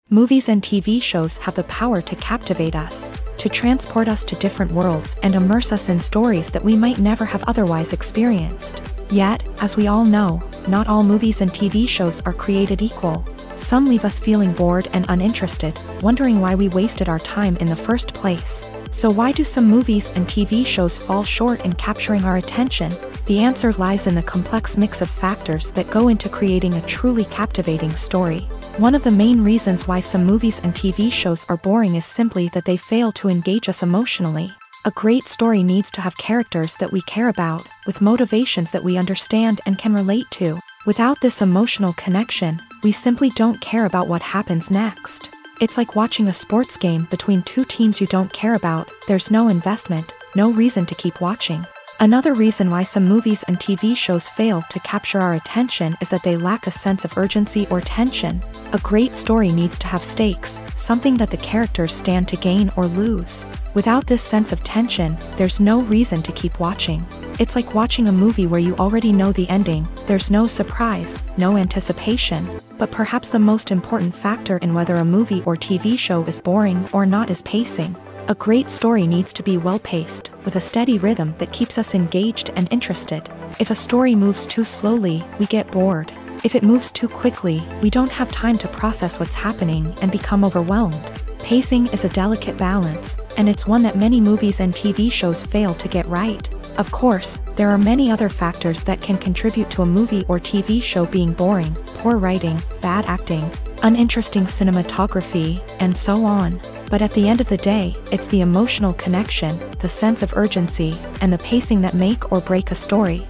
Movies and TV shows have the power to captivate us, to transport us to different worlds and immerse us in stories that we might never have otherwise experienced. Yet, as we all know, not all movies and TV shows are created equal. Some leave us feeling bored and uninterested, wondering why we wasted our time in the first place. So why do some movies and TV shows fall short in capturing our attention? The answer lies in the complex mix of factors that go into creating a truly captivating story. One of the main reasons why some movies and TV shows are boring is simply that they fail to engage us emotionally. A great story needs to have characters that we care about, with motivations that we understand and can relate to. Without this emotional connection, we simply don't care about what happens next. It's like watching a sports game between two teams you don't care about. There's no investment, no reason to keep watching. Another reason why some movies and TV shows fail to capture our attention is that they lack a sense of urgency or tension. A great story needs to have stakes, something that the characters stand to gain or lose. Without this sense of tension, there's no reason to keep watching. It's like watching a movie where you already know the ending. There's no surprise, no anticipation. But perhaps the most important factor in whether a movie or TV show is boring or not is pacing. A great story needs to be well-paced, with a steady rhythm that keeps us engaged and interested. If a story moves too slowly, we get bored. If it moves too quickly, we don't have time to process what's happening and become overwhelmed. Pacing is a delicate balance, and it's one that many movies and TV shows fail to get right. Of course, there are many other factors that can contribute to a movie or TV show being boring: poor writing, bad acting, uninteresting cinematography, and so on. But at the end of the day, it's the emotional connection, the sense of urgency, and the pacing that make or break a story.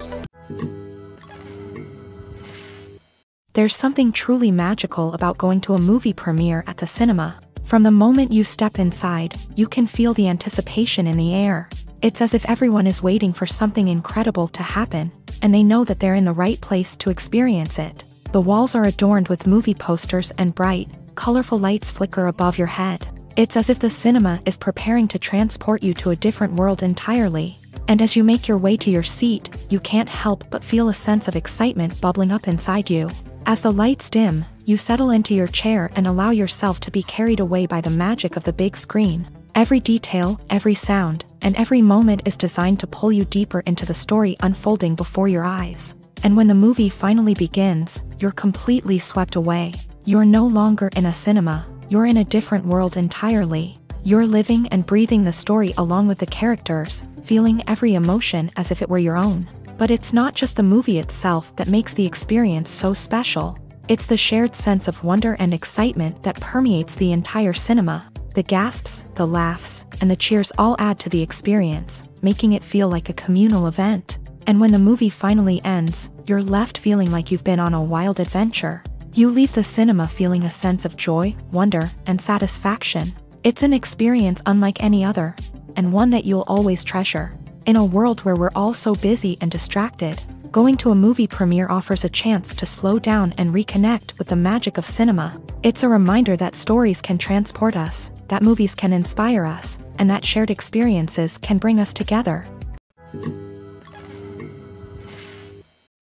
There's something truly magical about going to a movie premiere at the cinema. From the moment you step inside, you can feel the anticipation in the air. It's as if everyone is waiting for something incredible to happen, and they know that they're in the right place to experience it. The walls are adorned with movie posters and bright, colorful lights flicker above your head. It's as if the cinema is preparing to transport you to a different world entirely. And as you make your way to your seat, you can't help but feel a sense of excitement bubbling up inside you. As the lights dim, you settle into your chair and allow yourself to be carried away by the magic of the big screen. Every detail, every sound, and every moment is designed to pull you deeper into the story unfolding before your eyes. And when the movie finally begins, you're completely swept away. You're no longer in a cinema. You're in a different world entirely. You're living and breathing the story along with the characters, feeling every emotion as if it were your own. But it's not just the movie itself that makes the experience so special. It's the shared sense of wonder and excitement that permeates the entire cinema. The gasps, the laughs, and the cheers all add to the experience, making it feel like a communal event. And when the movie finally ends, you're left feeling like you've been on a wild adventure. You leave the cinema feeling a sense of joy, wonder, and satisfaction. It's an experience unlike any other, and one that you'll always treasure. In a world where we're all so busy and distracted, going to a movie premiere offers a chance to slow down and reconnect with the magic of cinema. It's a reminder that stories can transport us, that movies can inspire us, and that shared experiences can bring us together.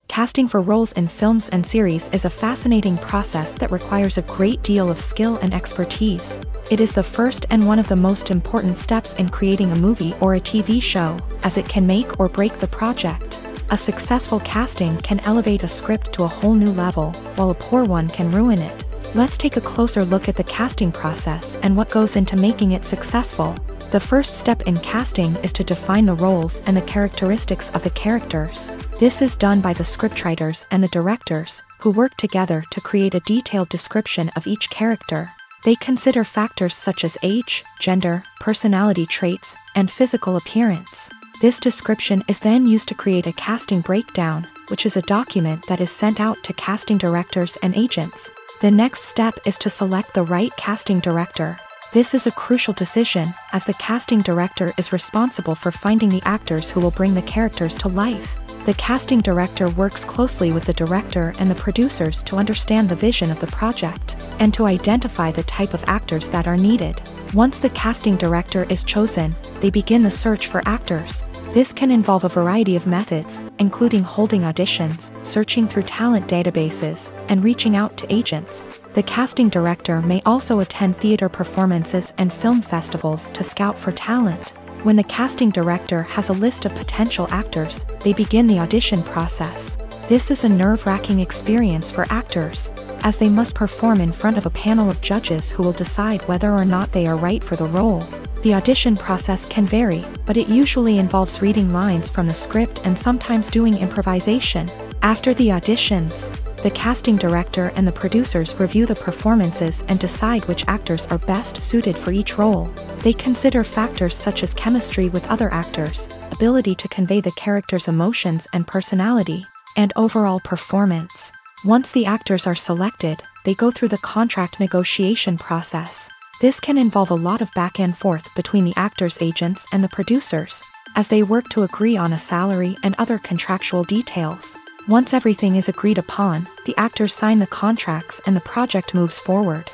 Casting for roles in films and series is a fascinating process that requires a great deal of skill and expertise. It is the first and one of the most important steps in creating a movie or a TV show, as it can make or break the project. A successful casting can elevate a script to a whole new level, while a poor one can ruin it. Let's take a closer look at the casting process and what goes into making it successful. The first step in casting is to define the roles and the characteristics of the characters. This is done by the scriptwriters and the directors, who work together to create a detailed description of each character. They consider factors such as age, gender, personality traits, and physical appearance. This description is then used to create a casting breakdown, which is a document that is sent out to casting directors and agents. The next step is to select the right casting director. This is a crucial decision, as the casting director is responsible for finding the actors who will bring the characters to life. The casting director works closely with the director and the producers to understand the vision of the project, and to identify the type of actors that are needed. Once the casting director is chosen, they begin the search for actors. This can involve a variety of methods, including holding auditions, searching through talent databases, and reaching out to agents. The casting director may also attend theater performances and film festivals to scout for talent. When the casting director has a list of potential actors, they begin the audition process. This is a nerve-wracking experience for actors, as they must perform in front of a panel of judges who will decide whether or not they are right for the role. The audition process can vary, but it usually involves reading lines from the script and sometimes doing improvisation. After the auditions, the casting director and the producers review the performances and decide which actors are best suited for each role. They consider factors such as chemistry with other actors, ability to convey the character's emotions and personality, and overall performance. Once the actors are selected, they go through the contract negotiation process. This can involve a lot of back and forth between the actors' agents and the producers, as they work to agree on a salary and other contractual details. Once everything is agreed upon, the actors sign the contracts and the project moves forward.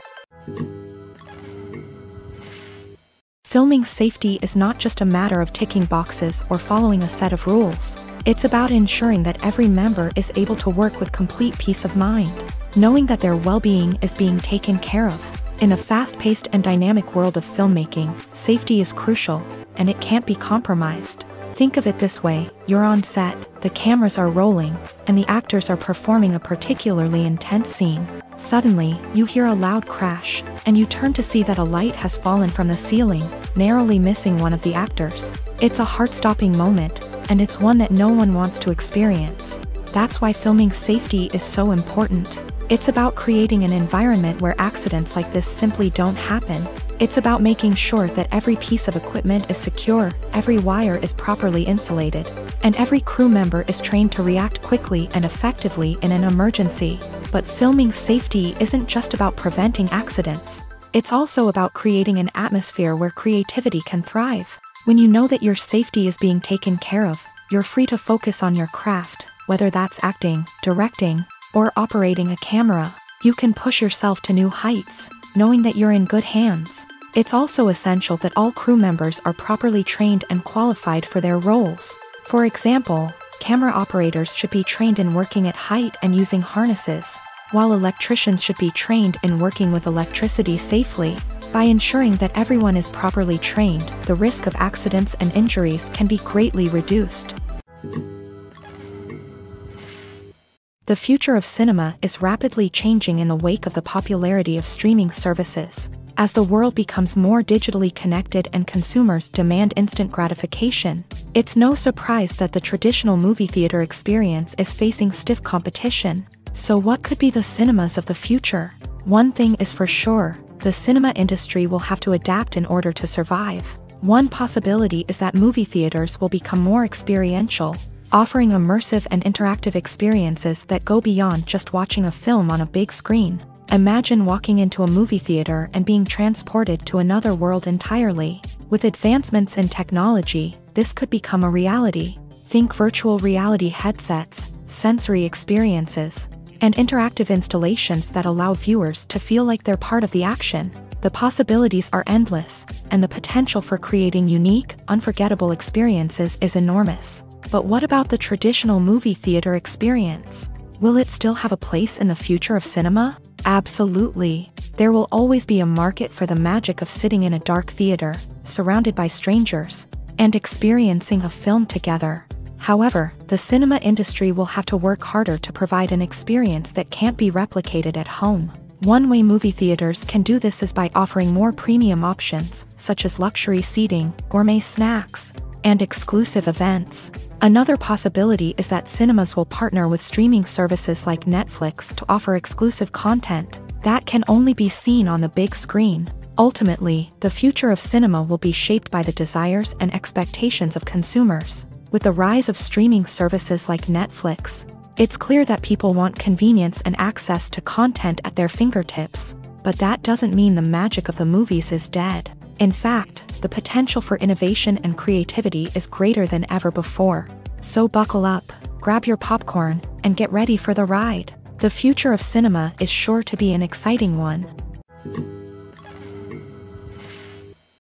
Filming safety is not just a matter of ticking boxes or following a set of rules. It's about ensuring that every member is able to work with complete peace of mind, knowing that their well-being is being taken care of. In a fast-paced and dynamic world of filmmaking, safety is crucial, and it can't be compromised. Think of it this way: you're on set, the cameras are rolling, and the actors are performing a particularly intense scene. Suddenly, you hear a loud crash, and you turn to see that a light has fallen from the ceiling, narrowly missing one of the actors. It's a heart-stopping moment, and it's one that no one wants to experience. That's why filming safety is so important. It's about creating an environment where accidents like this simply don't happen. It's about making sure that every piece of equipment is secure, every wire is properly insulated, and every crew member is trained to react quickly and effectively in an emergency. But filming safety isn't just about preventing accidents. It's also about creating an atmosphere where creativity can thrive. When you know that your safety is being taken care of, you're free to focus on your craft, whether that's acting, directing, or operating a camera. You can push yourself to new heights, knowing that you're in good hands. It's also essential that all crew members are properly trained and qualified for their roles. For example, camera operators should be trained in working at height and using harnesses, while electricians should be trained in working with electricity safely. By ensuring that everyone is properly trained, the risk of accidents and injuries can be greatly reduced. The future of cinema is rapidly changing in the wake of the popularity of streaming services. As the world becomes more digitally connected and consumers demand instant gratification, it's no surprise that the traditional movie theater experience is facing stiff competition. So what could be the cinemas of the future? One thing is for sure: the cinema industry will have to adapt in order to survive. One possibility is that movie theaters will become more experiential, offering immersive and interactive experiences that go beyond just watching a film on a big screen. Imagine walking into a movie theater and being transported to another world entirely. With advancements in technology, this could become a reality. Think virtual reality headsets, sensory experiences, and interactive installations that allow viewers to feel like they're part of the action. The possibilities are endless, and the potential for creating unique, unforgettable experiences is enormous. But what about the traditional movie theater experience? Will it still have a place in the future of cinema? Absolutely. There will always be a market for the magic of sitting in a dark theater, surrounded by strangers, and experiencing a film together. However, the cinema industry will have to work harder to provide an experience that can't be replicated at home. One way movie theaters can do this is by offering more premium options, such as luxury seating, gourmet snacks, and exclusive events. Another possibility is that cinemas will partner with streaming services like Netflix to offer exclusive content that can only be seen on the big screen. Ultimately, the future of cinema will be shaped by the desires and expectations of consumers. With the rise of streaming services like Netflix, it's clear that people want convenience and access to content at their fingertips. But that doesn't mean the magic of the movies is dead. In fact, the potential for innovation and creativity is greater than ever before. So buckle up, grab your popcorn, and get ready for the ride. The future of cinema is sure to be an exciting one.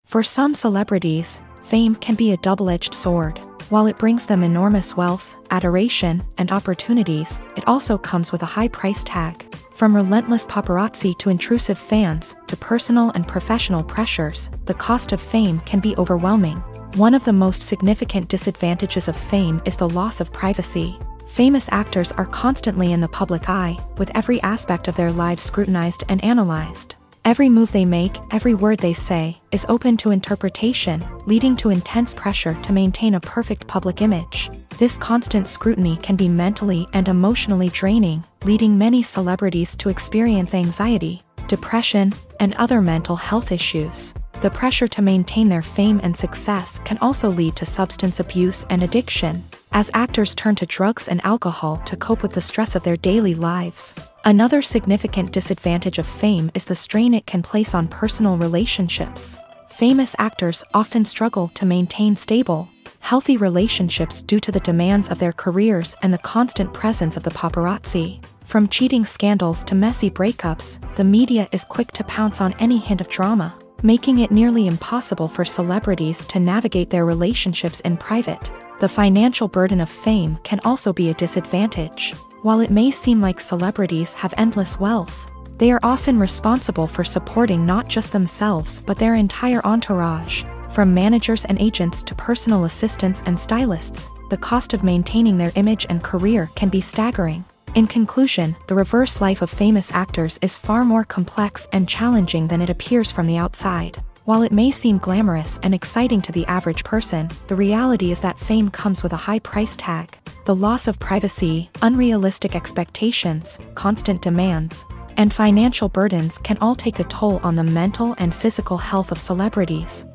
For some celebrities, fame can be a double-edged sword. While it brings them enormous wealth, adoration, and opportunities, it also comes with a high price tag. From relentless paparazzi to intrusive fans, to personal and professional pressures, the cost of fame can be overwhelming. One of the most significant disadvantages of fame is the loss of privacy. Famous actors are constantly in the public eye, with every aspect of their lives scrutinized and analyzed. Every move they make, every word they say, is open to interpretation, leading to intense pressure to maintain a perfect public image. This constant scrutiny can be mentally and emotionally draining, leading many celebrities to experience anxiety, depression, and other mental health issues. The pressure to maintain their fame and success can also lead to substance abuse and addiction, as actors turn to drugs and alcohol to cope with the stress of their daily lives. Another significant disadvantage of fame is the strain it can place on personal relationships. Famous actors often struggle to maintain stable, healthy relationships due to the demands of their careers and the constant presence of the paparazzi. From cheating scandals to messy breakups, the media is quick to pounce on any hint of drama, making it nearly impossible for celebrities to navigate their relationships in private. The financial burden of fame can also be a disadvantage. While it may seem like celebrities have endless wealth, they are often responsible for supporting not just themselves but their entire entourage. From managers and agents to personal assistants and stylists, the cost of maintaining their image and career can be staggering. In conclusion, the reverse life of famous actors is far more complex and challenging than it appears from the outside. While it may seem glamorous and exciting to the average person, the reality is that fame comes with a high price tag. The loss of privacy, unrealistic expectations, constant demands, and financial burdens can all take a toll on the mental and physical health of celebrities.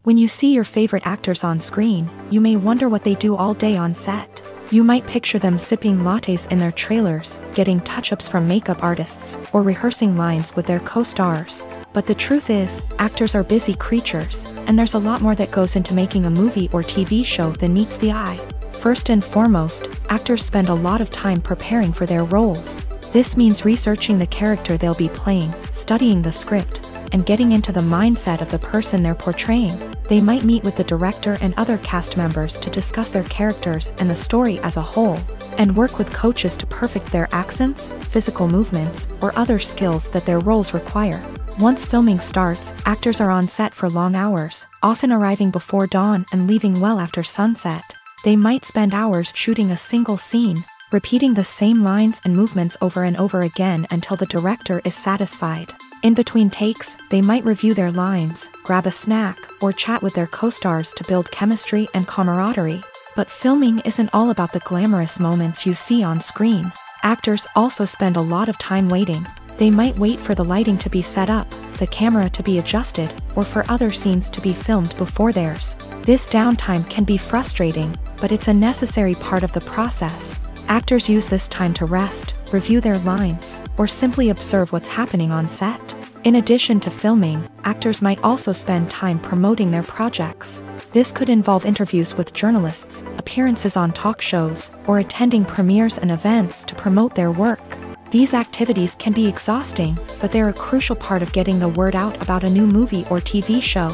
When you see your favorite actors on screen, you may wonder what they do all day on set. You might picture them sipping lattes in their trailers, getting touch-ups from makeup artists, or rehearsing lines with their co-stars. But the truth is, actors are busy creatures, and there's a lot more that goes into making a movie or TV show than meets the eye. First and foremost, actors spend a lot of time preparing for their roles. This means researching the character they'll be playing, studying the script, and getting into the mindset of the person they're portraying. They might meet with the director and other cast members to discuss their characters and the story as a whole, and work with coaches to perfect their accents, physical movements, or other skills that their roles require. Once filming starts, actors are on set for long hours, often arriving before dawn and leaving well after sunset. They might spend hours shooting a single scene, repeating the same lines and movements over and over again until the director is satisfied. In between takes, they might review their lines, grab a snack, or chat with their co-stars to build chemistry and camaraderie. But filming isn't all about the glamorous moments you see on screen. Actors also spend a lot of time waiting. They might wait for the lighting to be set up, the camera to be adjusted, or for other scenes to be filmed before theirs. This downtime can be frustrating, but it's a necessary part of the process. Actors use this time to rest, review their lines, or simply observe what's happening on set. In addition to filming, actors might also spend time promoting their projects. This could involve interviews with journalists, appearances on talk shows, or attending premieres and events to promote their work. These activities can be exhausting, but they're a crucial part of getting the word out about a new movie or TV show.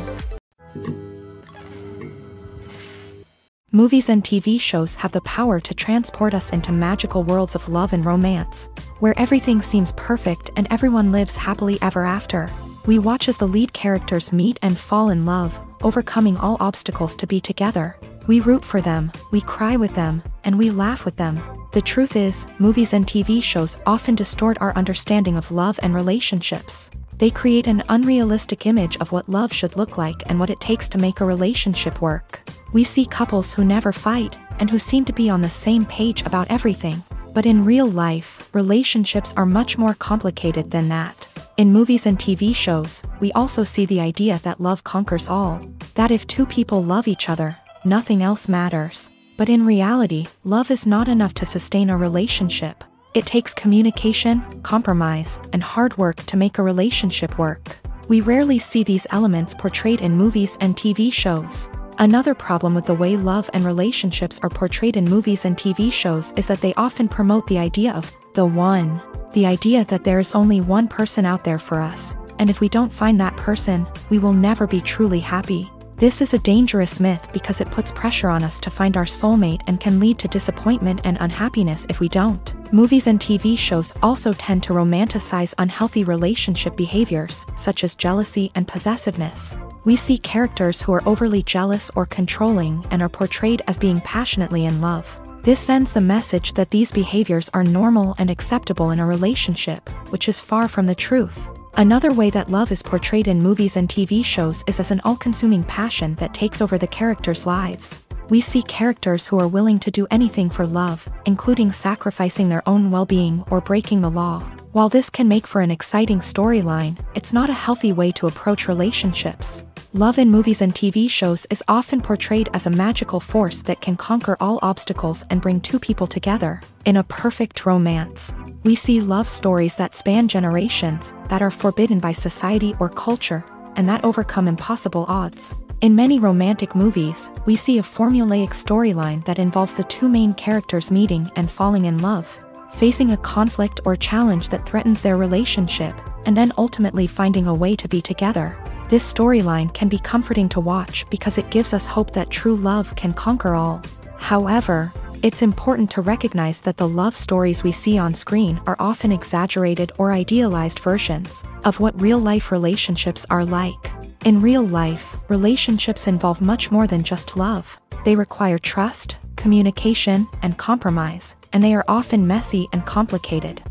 Movies and TV shows have the power to transport us into magical worlds of love and romance, where everything seems perfect and everyone lives happily ever after. We watch as the lead characters meet and fall in love, overcoming all obstacles to be together. We root for them, we cry with them, and we laugh with them. The truth is, movies and TV shows often distort our understanding of love and relationships. They create an unrealistic image of what love should look like and what it takes to make a relationship work. We see couples who never fight, and who seem to be on the same page about everything. But in real life, relationships are much more complicated than that. In movies and TV shows, we also see the idea that love conquers all. That if two people love each other, nothing else matters. But in reality, love is not enough to sustain a relationship. It takes communication, compromise, and hard work to make a relationship work. We rarely see these elements portrayed in movies and TV shows. Another problem with the way love and relationships are portrayed in movies and TV shows is that they often promote the idea of the one. The idea that there is only one person out there for us, and if we don't find that person, we will never be truly happy. This is a dangerous myth because it puts pressure on us to find our soulmate and can lead to disappointment and unhappiness if we don't. Movies and TV shows also tend to romanticize unhealthy relationship behaviors, such as jealousy and possessiveness. We see characters who are overly jealous or controlling and are portrayed as being passionately in love. This sends the message that these behaviors are normal and acceptable in a relationship, which is far from the truth. Another way that love is portrayed in movies and TV shows is as an all-consuming passion that takes over the characters' lives. We see characters who are willing to do anything for love, including sacrificing their own well-being or breaking the law. While this can make for an exciting storyline, it's not a healthy way to approach relationships. Love in movies and TV shows is often portrayed as a magical force that can conquer all obstacles and bring two people together in a perfect romance. We see love stories that span generations, that are forbidden by society or culture, and that overcome impossible odds. In many romantic movies, we see a formulaic storyline that involves the two main characters meeting and falling in love, facing a conflict or challenge that threatens their relationship, and then ultimately finding a way to be together. This storyline can be comforting to watch because it gives us hope that true love can conquer all. However, it's important to recognize that the love stories we see on screen are often exaggerated or idealized versions of what real-life relationships are like. In real life, relationships involve much more than just love. They require trust, communication, and compromise, and they are often messy and complicated.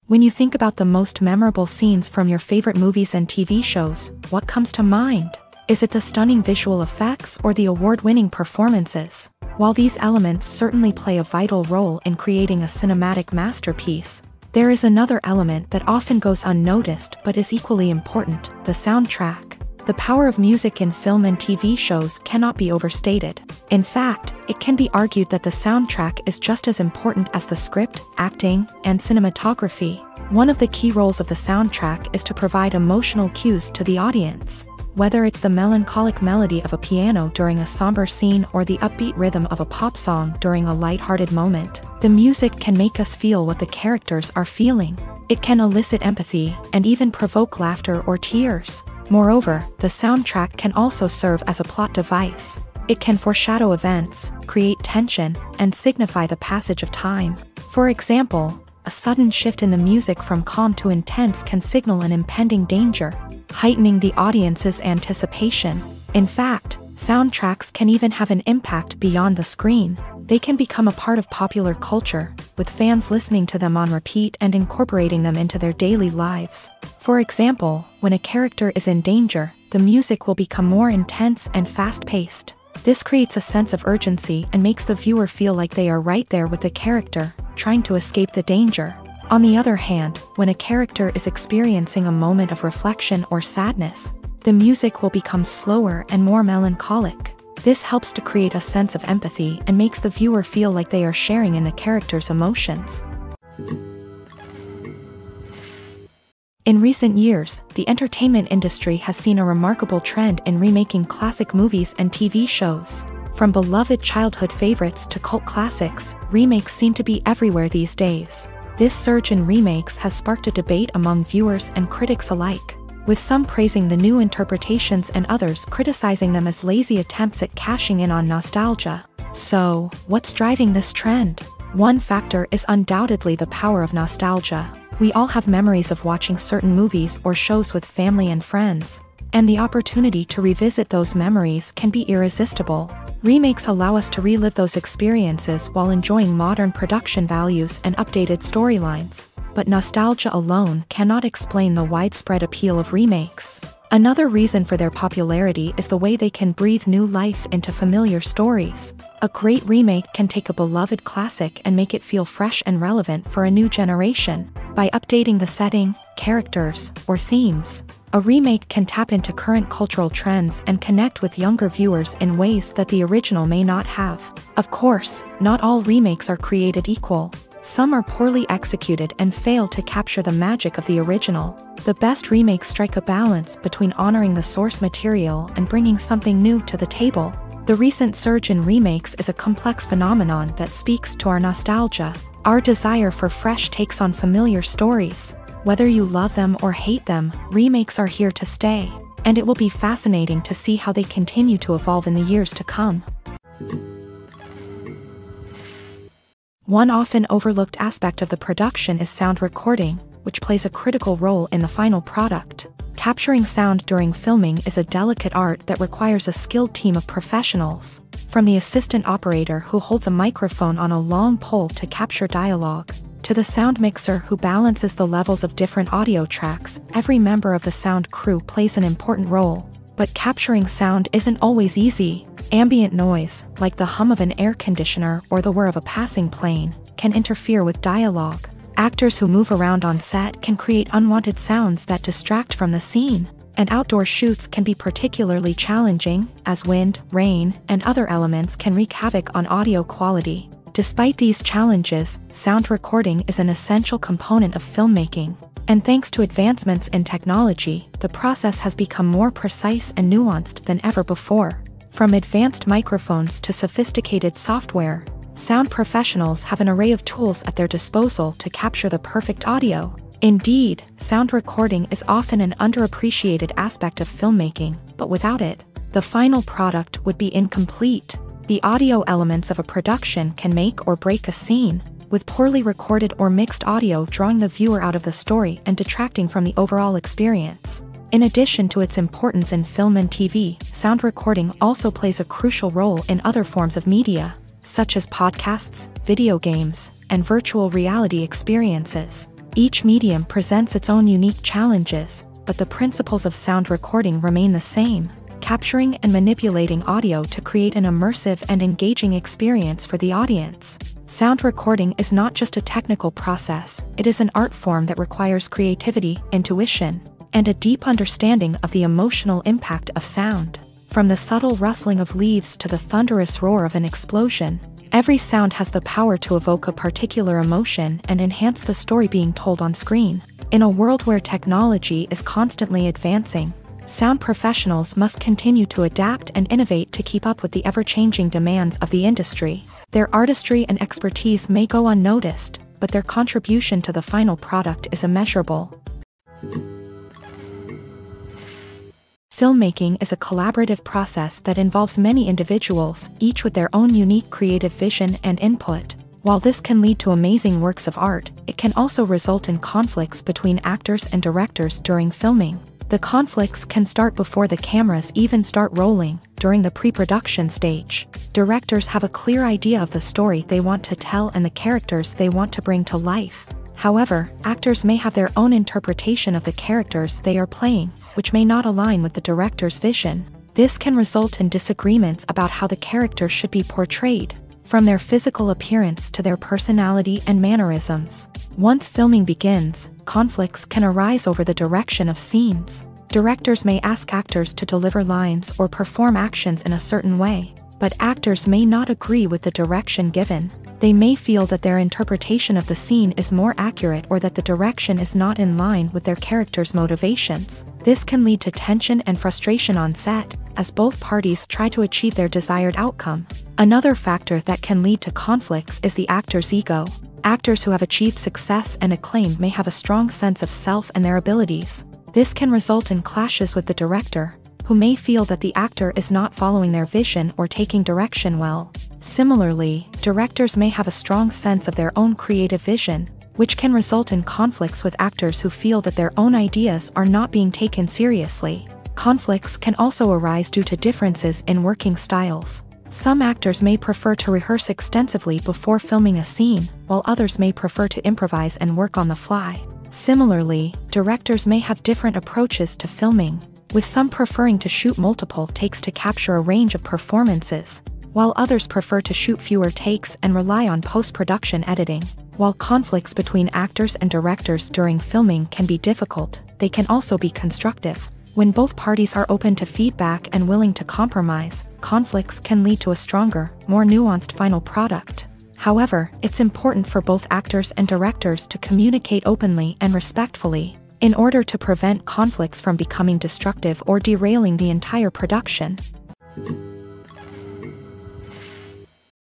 When you think about the most memorable scenes from your favorite movies and TV shows, what comes to mind? Is it the stunning visual effects or the award-winning performances? While these elements certainly play a vital role in creating a cinematic masterpiece, there is another element that often goes unnoticed but is equally important: the soundtrack. The power of music in film and TV shows cannot be overstated. In fact, it can be argued that the soundtrack is just as important as the script, acting, and cinematography. One of the key roles of the soundtrack is to provide emotional cues to the audience. Whether it's the melancholic melody of a piano during a somber scene or the upbeat rhythm of a pop song during a light-hearted moment, the music can make us feel what the characters are feeling. It can elicit empathy and even provoke laughter or tears. Moreover, the soundtrack can also serve as a plot device. It can foreshadow events, create tension, and signify the passage of time. For example, a sudden shift in the music from calm to intense can signal an impending danger, heightening the audience's anticipation. In fact, soundtracks can even have an impact beyond the screen. They can become a part of popular culture, with fans listening to them on repeat and incorporating them into their daily lives. For example, when a character is in danger, the music will become more intense and fast-paced. This creates a sense of urgency and makes the viewer feel like they are right there with the character, trying to escape the danger. On the other hand, when a character is experiencing a moment of reflection or sadness, the music will become slower and more melancholic. This helps to create a sense of empathy and makes the viewer feel like they are sharing in the character's emotions. In recent years, the entertainment industry has seen a remarkable trend in remaking classic movies and TV shows. From beloved childhood favorites to cult classics, remakes seem to be everywhere these days. This surge in remakes has sparked a debate among viewers and critics alike, with some praising the new interpretations and others criticizing them as lazy attempts at cashing in on nostalgia. So, what's driving this trend? One factor is undoubtedly the power of nostalgia. We all have memories of watching certain movies or shows with family and friends, and the opportunity to revisit those memories can be irresistible. Remakes allow us to relive those experiences while enjoying modern production values and updated storylines. But nostalgia alone cannot explain the widespread appeal of remakes. Another reason for their popularity is the way they can breathe new life into familiar stories. A great remake can take a beloved classic and make it feel fresh and relevant for a new generation. By updating the setting, characters, or themes, a remake can tap into current cultural trends and connect with younger viewers in ways that the original may not have. Of course, not all remakes are created equal. Some are poorly executed and fail to capture the magic of the original. The best remakes strike a balance between honoring the source material and bringing something new to the table. The recent surge in remakes is a complex phenomenon that speaks to our nostalgia, our desire for fresh takes on familiar stories. Whether you love them or hate them, remakes are here to stay, and it will be fascinating to see how they continue to evolve in the years to come. One often overlooked aspect of the production is sound recording, which plays a critical role in the final product. Capturing sound during filming is a delicate art that requires a skilled team of professionals, from the assistant operator who holds a microphone on a long pole to capture dialogue, to the sound mixer who balances the levels of different audio tracks. Every member of the sound crew plays an important role. But capturing sound isn't always easy. Ambient noise, like the hum of an air conditioner or the whir of a passing plane, can interfere with dialogue. Actors who move around on set can create unwanted sounds that distract from the scene. And outdoor shoots can be particularly challenging, as wind, rain, and other elements can wreak havoc on audio quality. Despite these challenges, sound recording is an essential component of filmmaking. And thanks to advancements in technology, the process has become more precise and nuanced than ever before. From advanced microphones to sophisticated software, sound professionals have an array of tools at their disposal to capture the perfect audio. Indeed, sound recording is often an underappreciated aspect of filmmaking, but without it, the final product would be incomplete. The audio elements of a production can make or break a scene, with poorly recorded or mixed audio drawing the viewer out of the story and detracting from the overall experience. In addition to its importance in film and TV, sound recording also plays a crucial role in other forms of media, such as podcasts, video games, and virtual reality experiences. Each medium presents its own unique challenges, but the principles of sound recording remain the same: capturing and manipulating audio to create an immersive and engaging experience for the audience. Sound recording is not just a technical process, it is an art form that requires creativity, intuition, and a deep understanding of the emotional impact of sound. From the subtle rustling of leaves to the thunderous roar of an explosion, every sound has the power to evoke a particular emotion and enhance the story being told on screen. In a world where technology is constantly advancing, sound professionals must continue to adapt and innovate to keep up with the ever-changing demands of the industry. Their artistry and expertise may go unnoticed, but their contribution to the final product is immeasurable. Filmmaking is a collaborative process that involves many individuals, each with their own unique creative vision and input. While this can lead to amazing works of art, it can also result in conflicts between actors and directors during filming. The conflicts can start before the cameras even start rolling, during the pre-production stage. Directors have a clear idea of the story they want to tell and the characters they want to bring to life. However, actors may have their own interpretation of the characters they are playing, which may not align with the director's vision. This can result in disagreements about how the character should be portrayed, from their physical appearance to their personality and mannerisms. Once filming begins, conflicts can arise over the direction of scenes. Directors may ask actors to deliver lines or perform actions in a certain way, but actors may not agree with the direction given. They may feel that their interpretation of the scene is more accurate or that the direction is not in line with their character's motivations. This can lead to tension and frustration on set, as both parties try to achieve their desired outcome. Another factor that can lead to conflicts is the actor's ego. Actors who have achieved success and acclaim may have a strong sense of self and their abilities. This can result in clashes with the director, who may feel that the actor is not following their vision or taking direction well. Similarly, directors may have a strong sense of their own creative vision, which can result in conflicts with actors who feel that their own ideas are not being taken seriously. Conflicts can also arise due to differences in working styles. Some actors may prefer to rehearse extensively before filming a scene, while others may prefer to improvise and work on the fly. Similarly, directors may have different approaches to filming, with some preferring to shoot multiple takes to capture a range of performances, while others prefer to shoot fewer takes and rely on post-production editing. While conflicts between actors and directors during filming can be difficult, they can also be constructive. When both parties are open to feedback and willing to compromise, conflicts can lead to a stronger, more nuanced final product. However, it's important for both actors and directors to communicate openly and respectfully, in order to prevent conflicts from becoming destructive or derailing the entire production.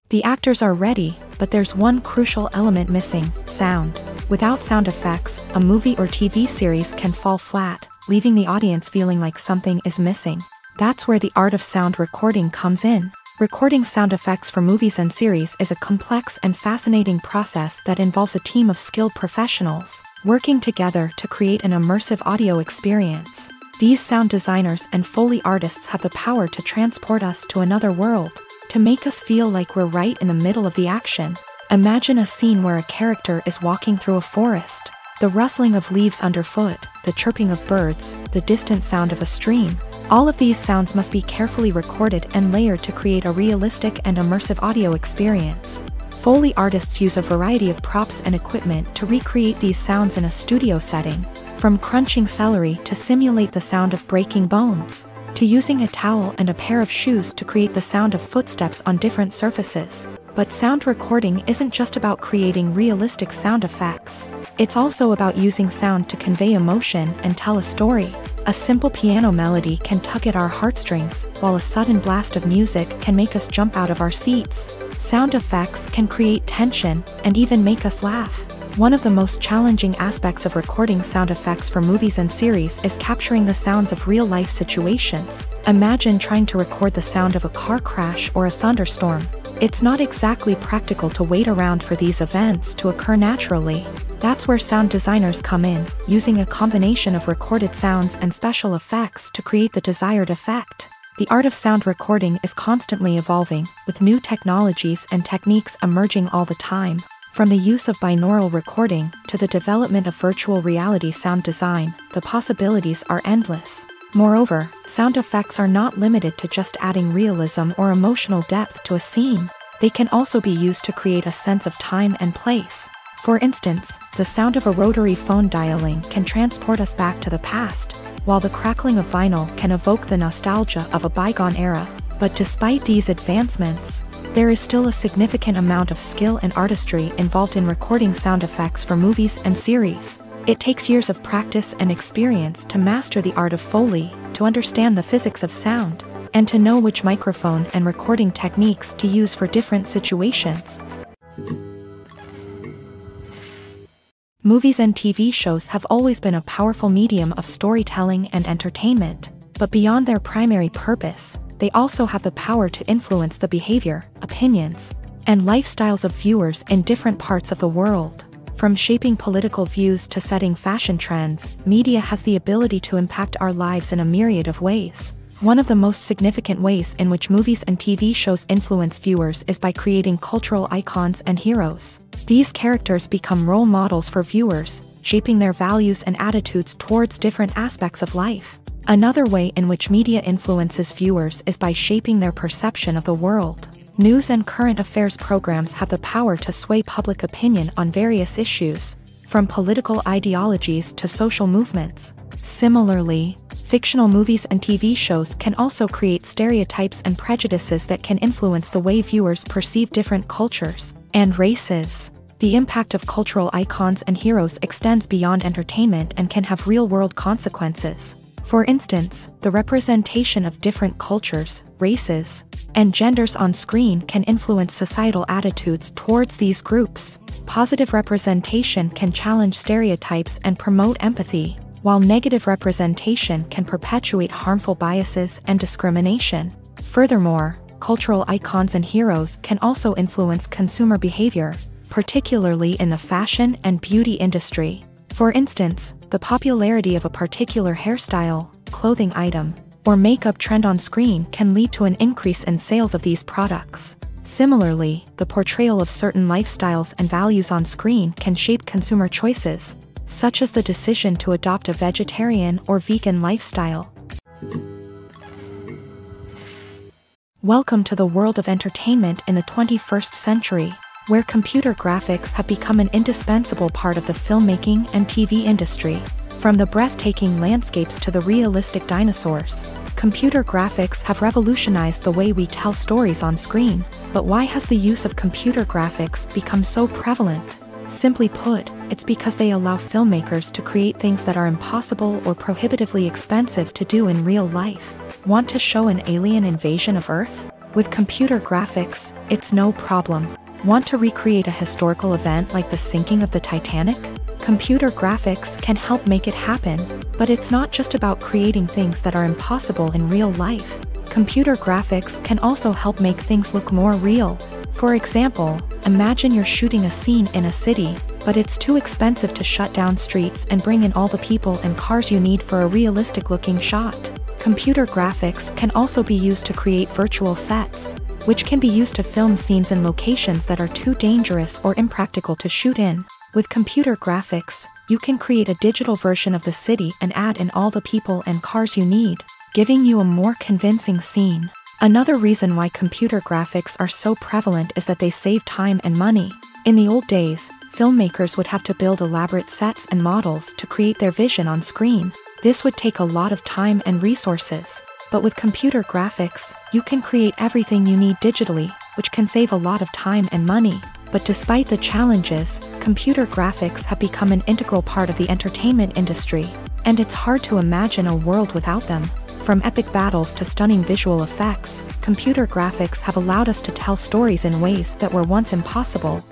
The actors are ready, but there's one crucial element missing: sound. Without sound effects, a movie or TV series can fall flat, leaving the audience feeling like something is missing. That's where the art of sound recording comes in. Recording sound effects for movies and series is a complex and fascinating process that involves a team of skilled professionals working together to create an immersive audio experience. These sound designers and Foley artists have the power to transport us to another world, to make us feel like we're right in the middle of the action. Imagine a scene where a character is walking through a forest. The rustling of leaves underfoot, the chirping of birds, the distant sound of a stream. All of these sounds must be carefully recorded and layered to create a realistic and immersive audio experience. Foley artists use a variety of props and equipment to recreate these sounds in a studio setting, from crunching celery to simulate the sound of breaking bones, to using a towel and a pair of shoes to create the sound of footsteps on different surfaces. But sound recording isn't just about creating realistic sound effects. It's also about using sound to convey emotion and tell a story. A simple piano melody can tug at our heartstrings, while a sudden blast of music can make us jump out of our seats. Sound effects can create tension and even make us laugh. One of the most challenging aspects of recording sound effects for movies and series is capturing the sounds of real-life situations. Imagine trying to record the sound of a car crash or a thunderstorm. It's not exactly practical to wait around for these events to occur naturally. That's where sound designers come in, using a combination of recorded sounds and special effects to create the desired effect. The art of sound recording is constantly evolving, with new technologies and techniques emerging all the time. From the use of binaural recording to the development of virtual reality sound design, the possibilities are endless. Moreover, sound effects are not limited to just adding realism or emotional depth to a scene. They can also be used to create a sense of time and place. For instance, the sound of a rotary phone dialing can transport us back to the past, while the crackling of vinyl can evoke the nostalgia of a bygone era. But despite these advancements, there is still a significant amount of skill and artistry involved in recording sound effects for movies and series. It takes years of practice and experience to master the art of Foley, to understand the physics of sound, and to know which microphone and recording techniques to use for different situations. Movies and TV shows have always been a powerful medium of storytelling and entertainment, but beyond their primary purpose, they also have the power to influence the behavior, opinions, and lifestyles of viewers in different parts of the world. From shaping political views to setting fashion trends, media has the ability to impact our lives in a myriad of ways. One of the most significant ways in which movies and TV shows influence viewers is by creating cultural icons and heroes. These characters become role models for viewers, shaping their values and attitudes towards different aspects of life. Another way in which media influences viewers is by shaping their perception of the world. News and current affairs programs have the power to sway public opinion on various issues, from political ideologies to social movements. Similarly, fictional movies and TV shows can also create stereotypes and prejudices that can influence the way viewers perceive different cultures and races. The impact of cultural icons and heroes extends beyond entertainment and can have real-world consequences. For instance, the representation of different cultures, races, and genders on screen can influence societal attitudes towards these groups. Positive representation can challenge stereotypes and promote empathy, while negative representation can perpetuate harmful biases and discrimination. Furthermore, cultural icons and heroes can also influence consumer behavior, particularly in the fashion and beauty industry. For instance, the popularity of a particular hairstyle, clothing item, or makeup trend on screen can lead to an increase in sales of these products. Similarly, the portrayal of certain lifestyles and values on screen can shape consumer choices, such as the decision to adopt a vegetarian or vegan lifestyle. Welcome to the world of entertainment in the 21st century, where computer graphics have become an indispensable part of the filmmaking and TV industry. From the breathtaking landscapes to the realistic dinosaurs, computer graphics have revolutionized the way we tell stories on screen. But why has the use of computer graphics become so prevalent? Simply put, it's because they allow filmmakers to create things that are impossible or prohibitively expensive to do in real life. Want to show an alien invasion of Earth? With computer graphics, it's no problem. Want to recreate a historical event like the sinking of the Titanic? Computer graphics can help make it happen, but it's not just about creating things that are impossible in real life. Computer graphics can also help make things look more real. For example, imagine you're shooting a scene in a city, but it's too expensive to shut down streets and bring in all the people and cars you need for a realistic-looking shot. Computer graphics can also be used to create virtual sets, which can be used to film scenes in locations that are too dangerous or impractical to shoot in. With computer graphics, you can create a digital version of the city and add in all the people and cars you need, giving you a more convincing scene. Another reason why computer graphics are so prevalent is that they save time and money. In the old days, filmmakers would have to build elaborate sets and models to create their vision on screen. This would take a lot of time and resources. But with computer graphics, you can create everything you need digitally, which can save a lot of time and money. But despite the challenges, computer graphics have become an integral part of the entertainment industry, and it's hard to imagine a world without them. From epic battles to stunning visual effects, computer graphics have allowed us to tell stories in ways that were once impossible.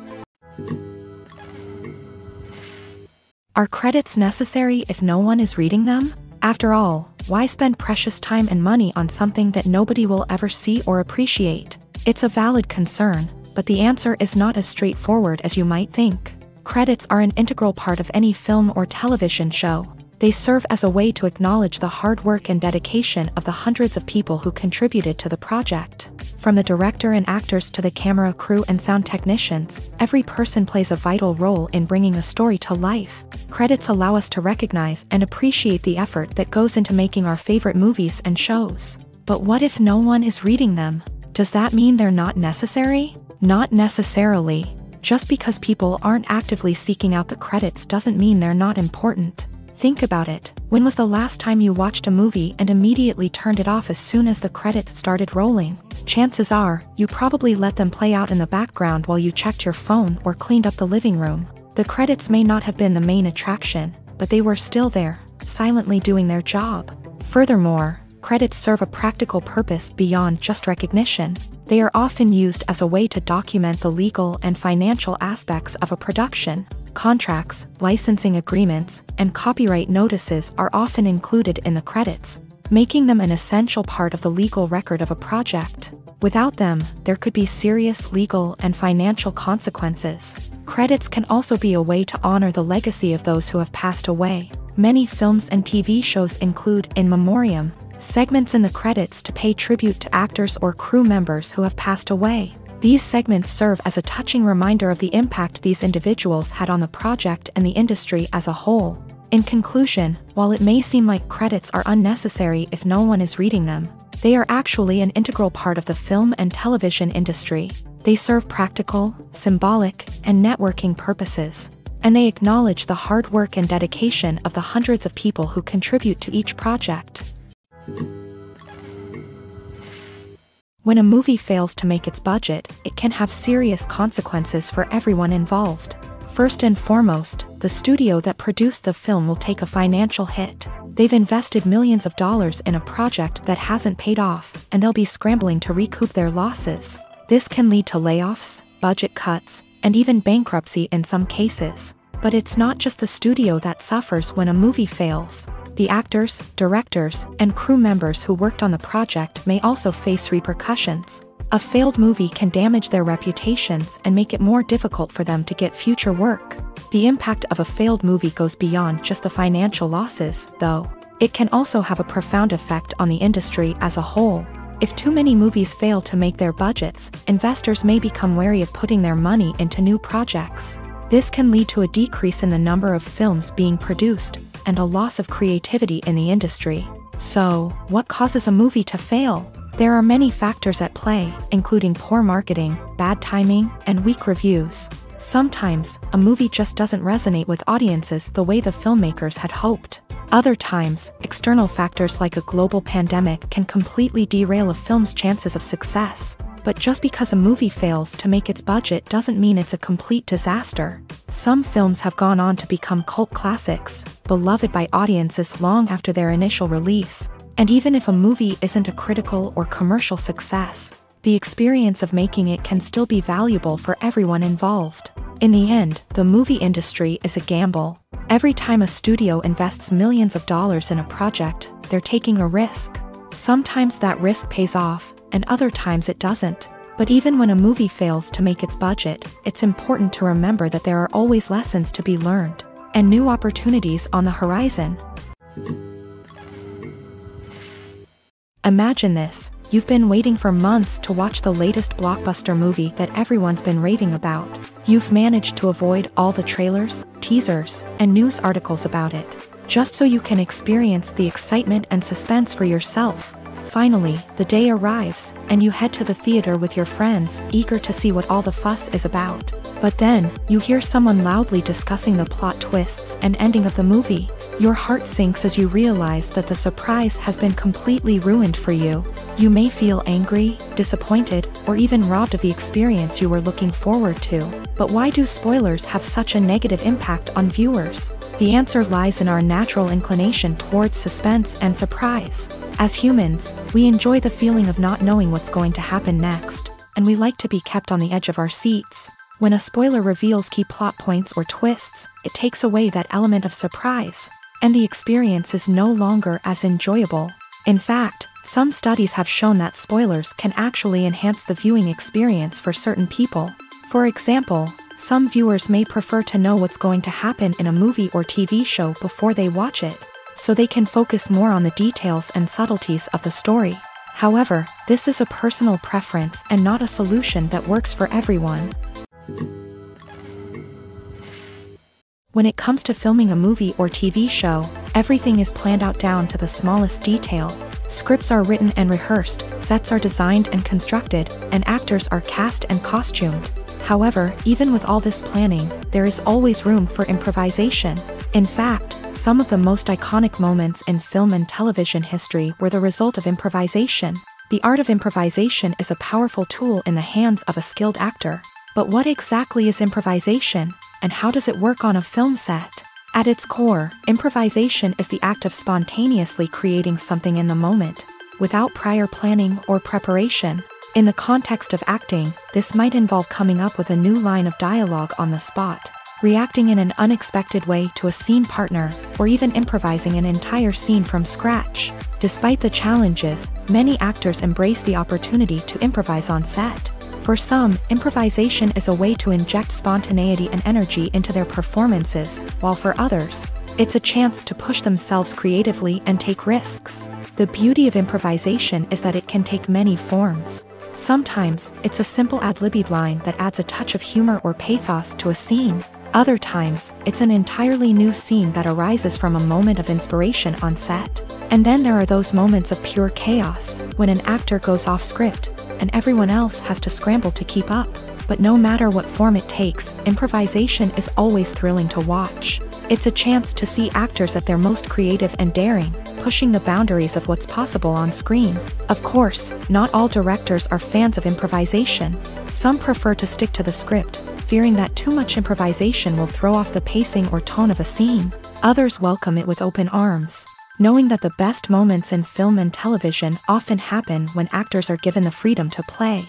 Are credits necessary if no one is reading them? After all, why spend precious time and money on something that nobody will ever see or appreciate? It's a valid concern, but the answer is not as straightforward as you might think. Credits are an integral part of any film or television show. They serve as a way to acknowledge the hard work and dedication of the hundreds of people who contributed to the project. From the director and actors to the camera crew and sound technicians, every person plays a vital role in bringing a story to life. Credits allow us to recognize and appreciate the effort that goes into making our favorite movies and shows. But what if no one is reading them? Does that mean they're not necessary? Not necessarily. Just because people aren't actively seeking out the credits doesn't mean they're not important. Think about it. When was the last time you watched a movie and immediately turned it off as soon as the credits started rolling? Chances are, you probably let them play out in the background while you checked your phone or cleaned up the living room. The credits may not have been the main attraction, but they were still there, silently doing their job. Furthermore, credits serve a practical purpose beyond just recognition. They are often used as a way to document the legal and financial aspects of a production. Contracts, licensing agreements, and copyright notices are often included in the credits, making them an essential part of the legal record of a project. Without them, there could be serious legal and financial consequences. Credits can also be a way to honor the legacy of those who have passed away. Many films and TV shows include in memoriam segments in the credits to pay tribute to actors or crew members who have passed away. These segments serve as a touching reminder of the impact these individuals had on the project and the industry as a whole. In conclusion, while it may seem like credits are unnecessary if no one is reading them, they are actually an integral part of the film and television industry. They serve practical, symbolic, and networking purposes, and they acknowledge the hard work and dedication of the hundreds of people who contribute to each project. When a movie fails to make its budget, it can have serious consequences for everyone involved. First and foremost, the studio that produced the film will take a financial hit. They've invested millions of dollars in a project that hasn't paid off, and they'll be scrambling to recoup their losses. This can lead to layoffs, budget cuts, and even bankruptcy in some cases. But it's not just the studio that suffers when a movie fails. The actors, directors, and crew members who worked on the project may also face repercussions. A failed movie can damage their reputations and make it more difficult for them to get future work. The impact of a failed movie goes beyond just the financial losses, though. It can also have a profound effect on the industry as a whole. If too many movies fail to make their budgets, investors may become wary of putting their money into new projects. This can lead to a decrease in the number of films being produced, and a loss of creativity in the industry. So, what causes a movie to fail? There are many factors at play, including poor marketing, bad timing, and weak reviews. Sometimes, a movie just doesn't resonate with audiences the way the filmmakers had hoped. Other times, external factors like a global pandemic can completely derail a film's chances of success. But just because a movie fails to make its budget doesn't mean it's a complete disaster. Some films have gone on to become cult classics, beloved by audiences long after their initial release. And even if a movie isn't a critical or commercial success, the experience of making it can still be valuable for everyone involved. In the end, the movie industry is a gamble. Every time a studio invests millions of dollars in a project, they're taking a risk. Sometimes that risk pays off, and other times it doesn't. But even when a movie fails to make its budget, it's important to remember that there are always lessons to be learned, and new opportunities on the horizon. Imagine this: you've been waiting for months to watch the latest blockbuster movie that everyone's been raving about. You've managed to avoid all the trailers, teasers, and news articles about it, just so you can experience the excitement and suspense for yourself. Finally, the day arrives, and you head to the theater with your friends, eager to see what all the fuss is about. But then, you hear someone loudly discussing the plot twists and ending of the movie. Your heart sinks as you realize that the surprise has been completely ruined for you. You may feel angry, disappointed, or even robbed of the experience you were looking forward to. But why do spoilers have such a negative impact on viewers? The answer lies in our natural inclination towards suspense and surprise. As humans, we enjoy the feeling of not knowing what's going to happen next, and we like to be kept on the edge of our seats. When a spoiler reveals key plot points or twists, it takes away that element of surprise, and the experience is no longer as enjoyable. In fact, some studies have shown that spoilers can actually enhance the viewing experience for certain people. For example, some viewers may prefer to know what's going to happen in a movie or TV show before they watch it, so they can focus more on the details and subtleties of the story. However, this is a personal preference and not a solution that works for everyone. When it comes to filming a movie or TV show, everything is planned out down to the smallest detail. Scripts are written and rehearsed, sets are designed and constructed, and actors are cast and costumed. However, even with all this planning, there is always room for improvisation. In fact, some of the most iconic moments in film and television history were the result of improvisation. The art of improvisation is a powerful tool in the hands of a skilled actor. But what exactly is improvisation, and how does it work on a film set? At its core, improvisation is the act of spontaneously creating something in the moment, without prior planning or preparation. In the context of acting, this might involve coming up with a new line of dialogue on the spot, reacting in an unexpected way to a scene partner, or even improvising an entire scene from scratch. Despite the challenges, many actors embrace the opportunity to improvise on set. For some, improvisation is a way to inject spontaneity and energy into their performances, while for others, it's a chance to push themselves creatively and take risks. The beauty of improvisation is that it can take many forms. Sometimes, it's a simple ad-libbed line that adds a touch of humor or pathos to a scene. Other times, it's an entirely new scene that arises from a moment of inspiration on set. And then there are those moments of pure chaos, when an actor goes off script, and everyone else has to scramble to keep up. But no matter what form it takes, improvisation is always thrilling to watch. It's a chance to see actors at their most creative and daring, pushing the boundaries of what's possible on screen. Of course, not all directors are fans of improvisation. Some prefer to stick to the script, fearing that too much improvisation will throw off the pacing or tone of a scene. Others welcome it with open arms, knowing that the best moments in film and television often happen when actors are given the freedom to play.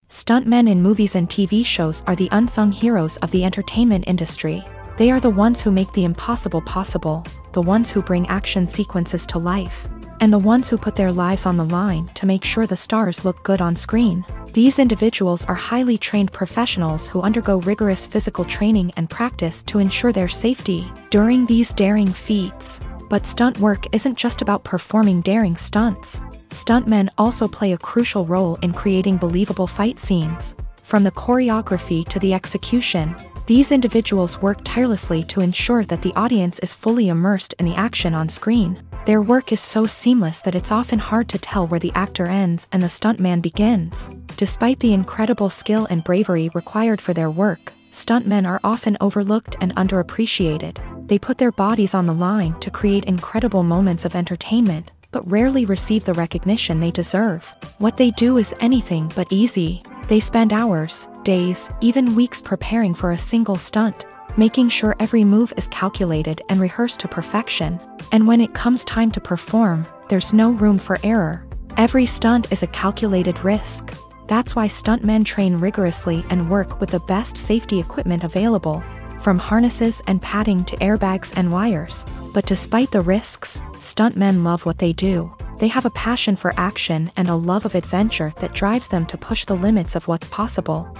Stuntmen in movies and TV shows are the unsung heroes of the entertainment industry. They are the ones who make the impossible possible, the ones who bring action sequences to life, and the ones who put their lives on the line to make sure the stars look good on screen. These individuals are highly trained professionals who undergo rigorous physical training and practice to ensure their safety during these daring feats. But stunt work isn't just about performing daring stunts. Stuntmen also play a crucial role in creating believable fight scenes. From the choreography to the execution, these individuals work tirelessly to ensure that the audience is fully immersed in the action on screen. Their work is so seamless that it's often hard to tell where the actor ends and the stuntman begins. Despite the incredible skill and bravery required for their work, stuntmen are often overlooked and underappreciated. They put their bodies on the line to create incredible moments of entertainment, but rarely receive the recognition they deserve. What they do is anything but easy. They spend hours, days, even weeks preparing for a single stunt, making sure every move is calculated and rehearsed to perfection. And when it comes time to perform, there's no room for error. Every stunt is a calculated risk. That's why stuntmen train rigorously and work with the best safety equipment available, from harnesses and padding to airbags and wires. But despite the risks, stuntmen love what they do. They have a passion for action and a love of adventure that drives them to push the limits of what's possible.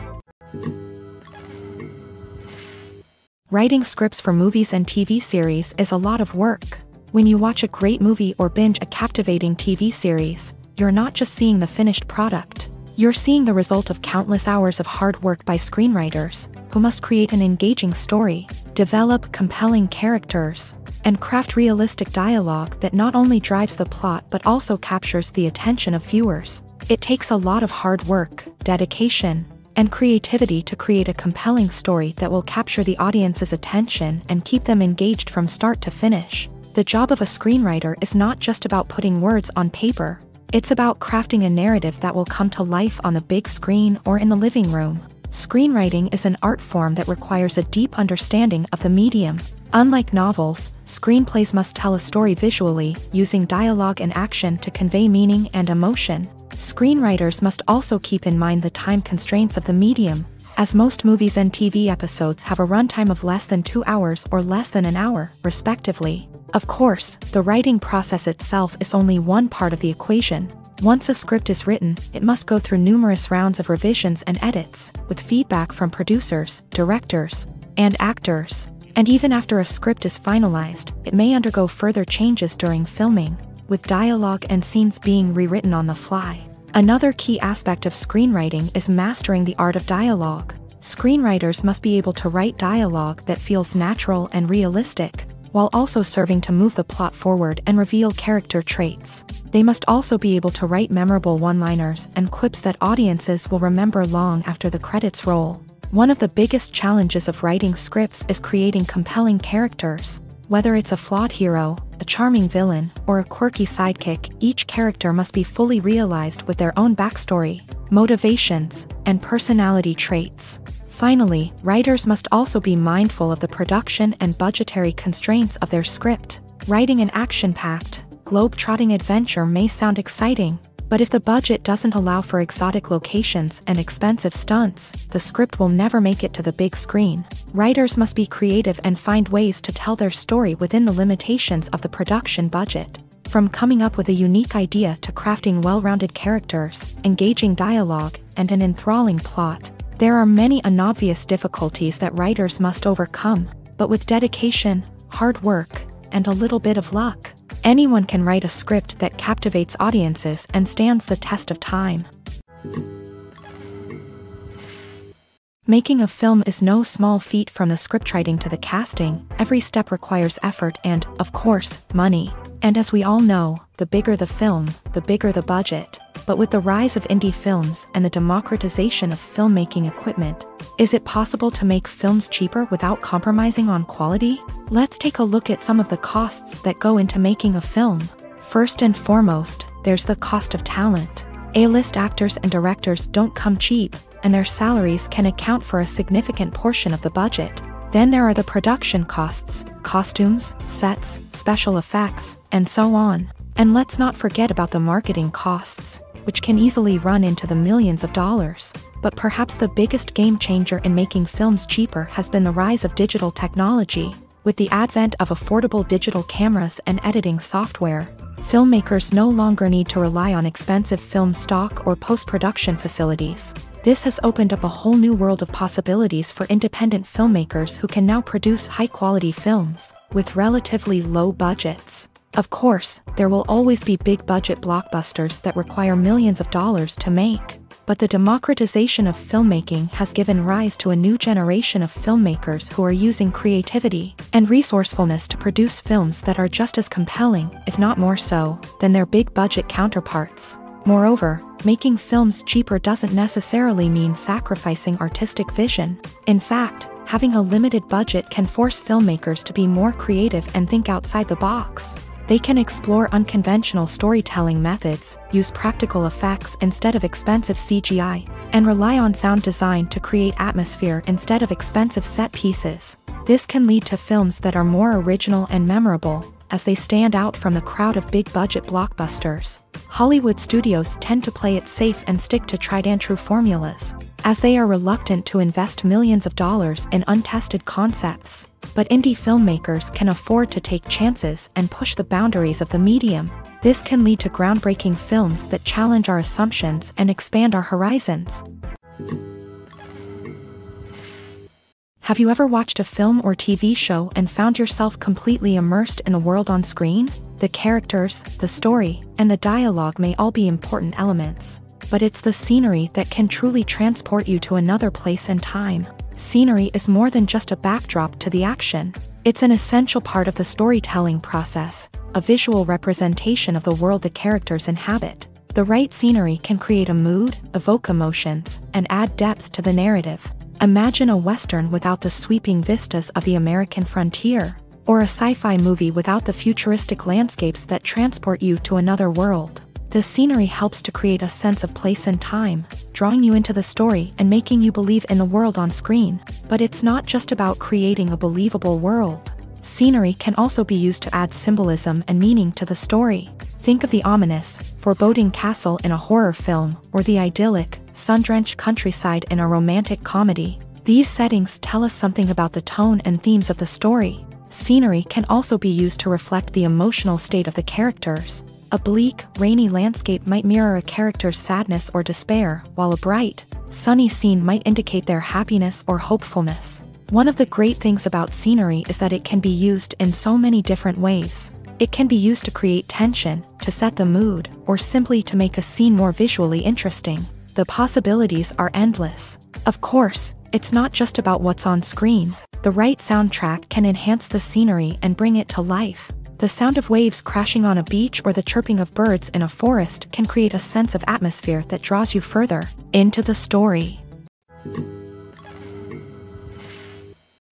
Writing scripts for movies and TV series is a lot of work. When you watch a great movie or binge a captivating TV series, you're not just seeing the finished product. You're seeing the result of countless hours of hard work by screenwriters, who must create an engaging story, develop compelling characters, and craft realistic dialogue that not only drives the plot but also captures the attention of viewers. It takes a lot of hard work, dedication, and creativity to create a compelling story that will capture the audience's attention and keep them engaged from start to finish. The job of a screenwriter is not just about putting words on paper. It's about crafting a narrative that will come to life on the big screen or in the living room. Screenwriting is an art form that requires a deep understanding of the medium. Unlike novels, screenplays must tell a story visually, using dialogue and action to convey meaning and emotion. Screenwriters must also keep in mind the time constraints of the medium, as most movies and TV episodes have a runtime of less than 2 hours or less than an hour, respectively. Of course, the writing process itself is only one part of the equation. Once a script is written, it must go through numerous rounds of revisions and edits, with feedback from producers, directors, and actors. And even after a script is finalized, it may undergo further changes during filming, with dialogue and scenes being rewritten on the fly. Another key aspect of screenwriting is mastering the art of dialogue. Screenwriters must be able to write dialogue that feels natural and realistic, while also serving to move the plot forward and reveal character traits. They must also be able to write memorable one-liners and quips that audiences will remember long after the credits roll. One of the biggest challenges of writing scripts is creating compelling characters. Whether it's a flawed hero, a charming villain, or a quirky sidekick, each character must be fully realized with their own backstory, motivations, and personality traits. Finally, writers must also be mindful of the production and budgetary constraints of their script. Writing an action-packed, globe-trotting adventure may sound exciting, but if the budget doesn't allow for exotic locations and expensive stunts, the script will never make it to the big screen. Writers must be creative and find ways to tell their story within the limitations of the production budget. From coming up with a unique idea to crafting well-rounded characters, engaging dialogue, and an enthralling plot, there are many unobvious difficulties that writers must overcome, but with dedication, hard work, and a little bit of luck, anyone can write a script that captivates audiences and stands the test of time. Making a film is no small feat. From the scriptwriting to the casting, every step requires effort and, of course, money. And as we all know, the bigger the film, the bigger the budget. But with the rise of indie films and the democratization of filmmaking equipment, is it possible to make films cheaper without compromising on quality? Let's take a look at some of the costs that go into making a film. First and foremost, there's the cost of talent. A-list actors and directors don't come cheap, and their salaries can account for a significant portion of the budget. Then there are the production costs, costumes, sets, special effects, and so on. And let's not forget about the marketing costs, which can easily run into the millions of dollars. But perhaps the biggest game changer in making films cheaper has been the rise of digital technology. With the advent of affordable digital cameras and editing software, filmmakers no longer need to rely on expensive film stock or post-production facilities. This has opened up a whole new world of possibilities for independent filmmakers who can now produce high-quality films with relatively low budgets. Of course, there will always be big-budget blockbusters that require millions of dollars to make. But the democratization of filmmaking has given rise to a new generation of filmmakers who are using creativity and resourcefulness to produce films that are just as compelling, if not more so, than their big-budget counterparts. Moreover, making films cheaper doesn't necessarily mean sacrificing artistic vision. In fact, having a limited budget can force filmmakers to be more creative and think outside the box. They can explore unconventional storytelling methods, use practical effects instead of expensive CGI, and rely on sound design to create atmosphere instead of expensive set pieces. This can lead to films that are more original and memorable, as they stand out from the crowd of big-budget blockbusters. Hollywood studios tend to play it safe and stick to tried-and-true formulas, as they are reluctant to invest millions of dollars in untested concepts. But indie filmmakers can afford to take chances and push the boundaries of the medium. This can lead to groundbreaking films that challenge our assumptions and expand our horizons. Have you ever watched a film or TV show and found yourself completely immersed in the world on screen? The characters, the story, and the dialogue may all be important elements, but it's the scenery that can truly transport you to another place and time. Scenery is more than just a backdrop to the action. It's an essential part of the storytelling process, a visual representation of the world the characters inhabit. The right scenery can create a mood, evoke emotions, and add depth to the narrative. Imagine a Western without the sweeping vistas of the American frontier, or a sci-fi movie without the futuristic landscapes that transport you to another world. The scenery helps to create a sense of place and time, drawing you into the story and making you believe in the world on screen. But it's not just about creating a believable world. Scenery can also be used to add symbolism and meaning to the story. Think of the ominous, foreboding castle in a horror film, or the idyllic, sun-drenched countryside in a romantic comedy. These settings tell us something about the tone and themes of the story. Scenery can also be used to reflect the emotional state of the characters. A bleak, rainy landscape might mirror a character's sadness or despair, while a bright, sunny scene might indicate their happiness or hopefulness. One of the great things about scenery is that it can be used in so many different ways. It can be used to create tension, to set the mood, or simply to make a scene more visually interesting. The possibilities are endless. Of course, it's not just about what's on screen. The right soundtrack can enhance the scenery and bring it to life. The sound of waves crashing on a beach or the chirping of birds in a forest can create a sense of atmosphere that draws you further into the story.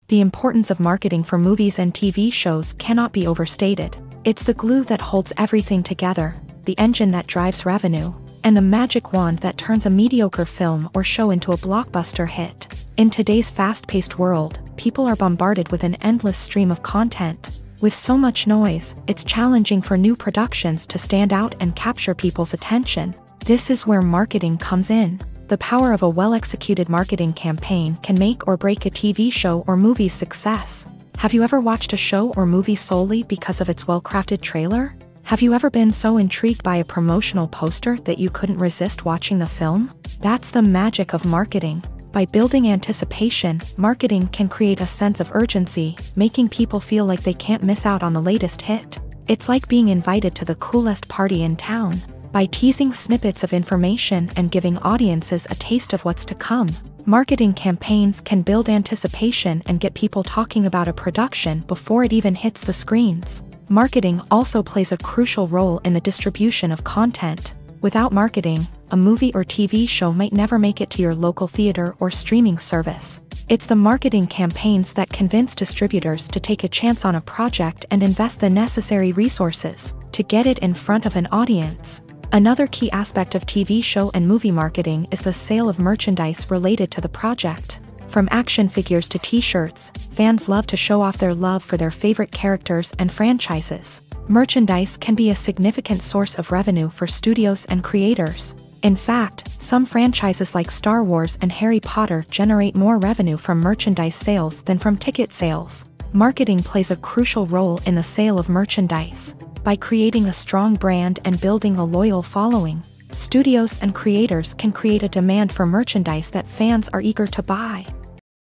The importance of marketing for movies and TV shows cannot be overstated. It's the glue that holds everything together, the engine that drives revenue, and the magic wand that turns a mediocre film or show into a blockbuster hit. In today's fast-paced world, people are bombarded with an endless stream of content. With so much noise, it's challenging for new productions to stand out and capture people's attention. This is where marketing comes in. The power of a well-executed marketing campaign can make or break a TV show or movie's success. Have you ever watched a show or movie solely because of its well-crafted trailer? Have you ever been so intrigued by a promotional poster that you couldn't resist watching the film? That's the magic of marketing. By building anticipation, marketing can create a sense of urgency, making people feel like they can't miss out on the latest hit. It's like being invited to the coolest party in town. by teasing snippets of information and giving audiences a taste of what's to come. Marketing campaigns can build anticipation and get people talking about a production before it even hits the screens. Marketing also plays a crucial role in the distribution of content. Without marketing, a movie or TV show might never make it to your local theater or streaming service. It's the marketing campaigns that convince distributors to take a chance on a project and invest the necessary resources to get it in front of an audience. Another key aspect of TV show and movie marketing is the sale of merchandise related to the project. From action figures to t-shirts, fans love to show off their love for their favorite characters and franchises. Merchandise can be a significant source of revenue for studios and creators. In fact, some franchises like Star Wars and Harry Potter generate more revenue from merchandise sales than from ticket sales. Marketing plays a crucial role in the sale of merchandise. By creating a strong brand and building a loyal following, studios and creators can create a demand for merchandise that fans are eager to buy.